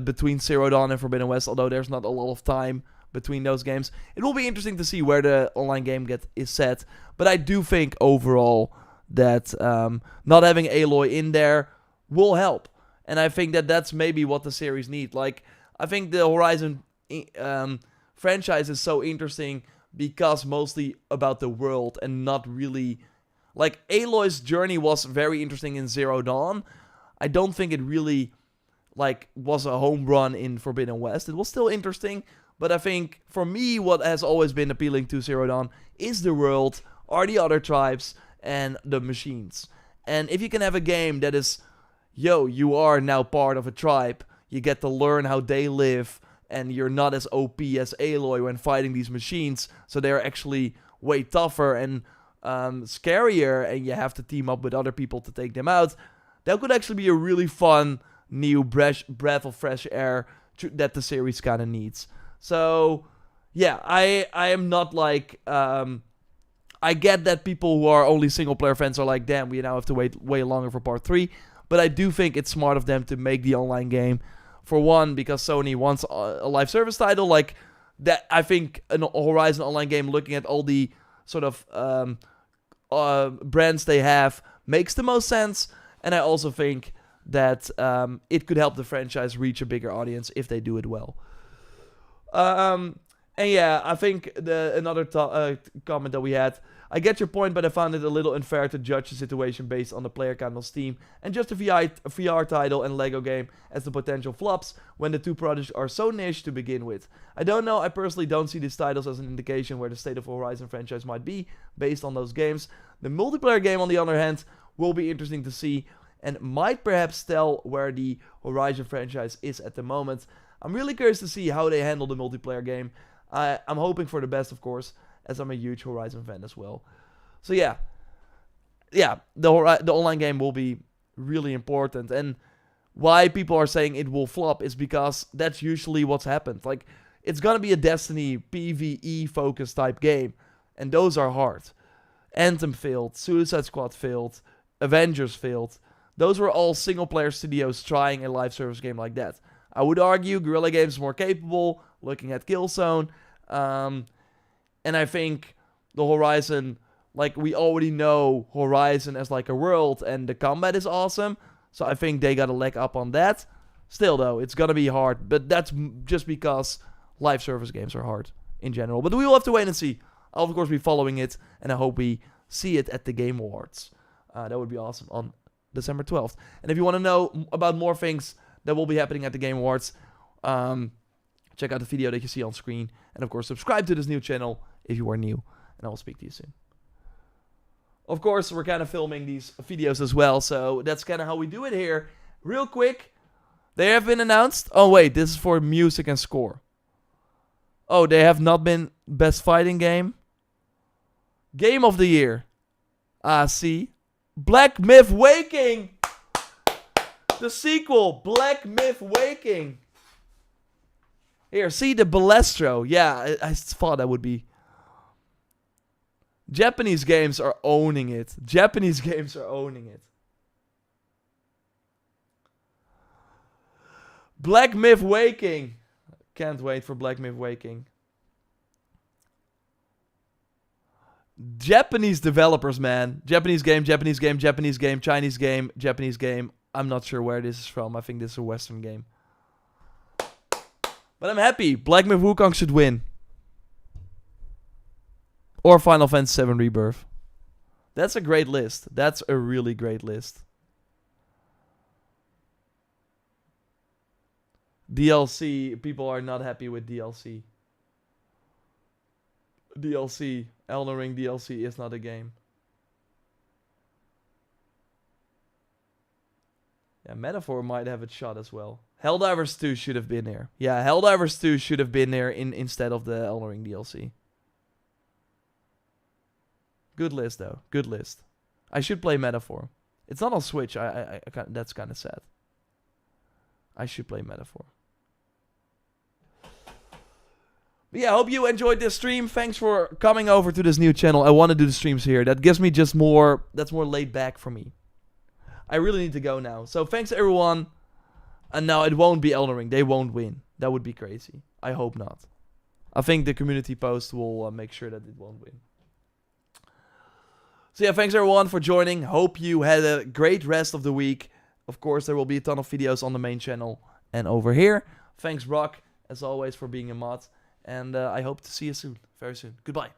Speaker 1: between Zero Dawn and Forbidden West. Although there's not a lot of time between those games, it will be interesting to see where the online game is set. But I do think overall that not having Aloy in there will help, and I think that's maybe what the series needs. Like I think the Horizon franchise is so interesting because mostly about the world and not really... Like, Aloy's journey was very interesting in Zero Dawn. I don't think it really, like, was a home run in Forbidden West. It was still interesting, but I think, for me, what has always been appealing to Zero Dawn is the world, are the other tribes, and the machines. And if you can have a game that is, you are now part of a tribe, you get to learn how they live, and you're not as OP as Aloy when fighting these machines, so they're actually way tougher and scarier, and you have to team up with other people to take them out. That could actually be a really fun new breath of fresh air that the series kind of needs. So, yeah, I am not like... I get that people who are only single-player fans are like, damn, we now have to wait way longer for part 3, but I do think it's smart of them to make the online game. For one, because Sony wants a live service title, like that. I think an Horizon online game, looking at all the sort of brands they have, makes the most sense. And I also think that it could help the franchise reach a bigger audience if they do it well. And yeah, I think another comment that we had. I get your point, but I found it a little unfair to judge the situation based on the player count on Steam and just a VR title and Lego game as the potential flops when the two projects are so niche to begin with. I don't know, I personally don't see these titles as an indication where the state of the Horizon franchise might be based on those games. The multiplayer game, on the other hand, will be interesting to see and might perhaps tell where the Horizon franchise is at the moment. I'm really curious to see how they handle the multiplayer game. I'm hoping for the best, of course, as I'm a huge Horizon fan as well. So yeah, the online game will be really important. And why people are saying it will flop is because that's usually what's happened. Like, it's gonna be a Destiny PvE focused type game, and those are hard. Anthem failed, Suicide Squad failed, Avengers failed. Those were all single player studios trying a live service game like that. I would argue Guerrilla Games is more capable, looking at Killzone. And I think the Horizon, like, we already know Horizon as like a world, and the combat is awesome. So I think they got a leg up on that. Still, though, it's gonna be hard. But that's just because live service games are hard in general. But we will have to wait and see. I'll, of course, be following it, and I hope we see it at the Game Awards. That would be awesome on December 12th. And if you want to know about more things that will be happening at the Game Awards, check out the video that you see on screen. And, of course, subscribe to this new channel if you are new. And I will speak to you soon. Of course, we're kind of filming these videos as well, so that's kind of how we do it here. Real quick, they have been announced. Oh, wait, this is for music and score. Oh, they have not been Best Fighting Game. Game of the Year. See. Black Myth Waking. The sequel, Black Myth Waking. Here, see the Balestro. Yeah, I thought that would be. Japanese games are owning it. Japanese games are owning it. Black Myth Waking. Can't wait for Black Myth Waking. Japanese developers, man. Japanese game, Japanese game, Japanese game, Chinese game, Japanese game. I'm not sure where this is from. I think this is a Western game. But I'm happy. Black Myth Wukong should win. Or Final Fantasy VII Rebirth. That's a great list. That's a really great list. DLC. People are not happy with DLC. DLC. Elden Ring DLC is not a game. Yeah, Metaphor might have a shot as well. Helldivers 2 should have been there. Yeah, Helldivers 2 should have been there instead of the Elden Ring DLC. Good list, though. Good list. I should play Metaphor. It's not on Switch. That's kind of sad. I should play Metaphor. But yeah, I hope you enjoyed this stream. Thanks for coming over to this new channel. I want to do the streams here. That gives me just more... That's more laid back for me. I really need to go now. So thanks, everyone. And now it won't be Elden Ring. They won't win. That would be crazy. I hope not. I think the community post will make sure that it won't win. So yeah, thanks everyone for joining. Hope you had a great rest of the week. Of course, there will be a ton of videos on the main channel and over here. Thanks, Brock, as always, for being a mod. And I hope to see you soon. Very soon. Goodbye.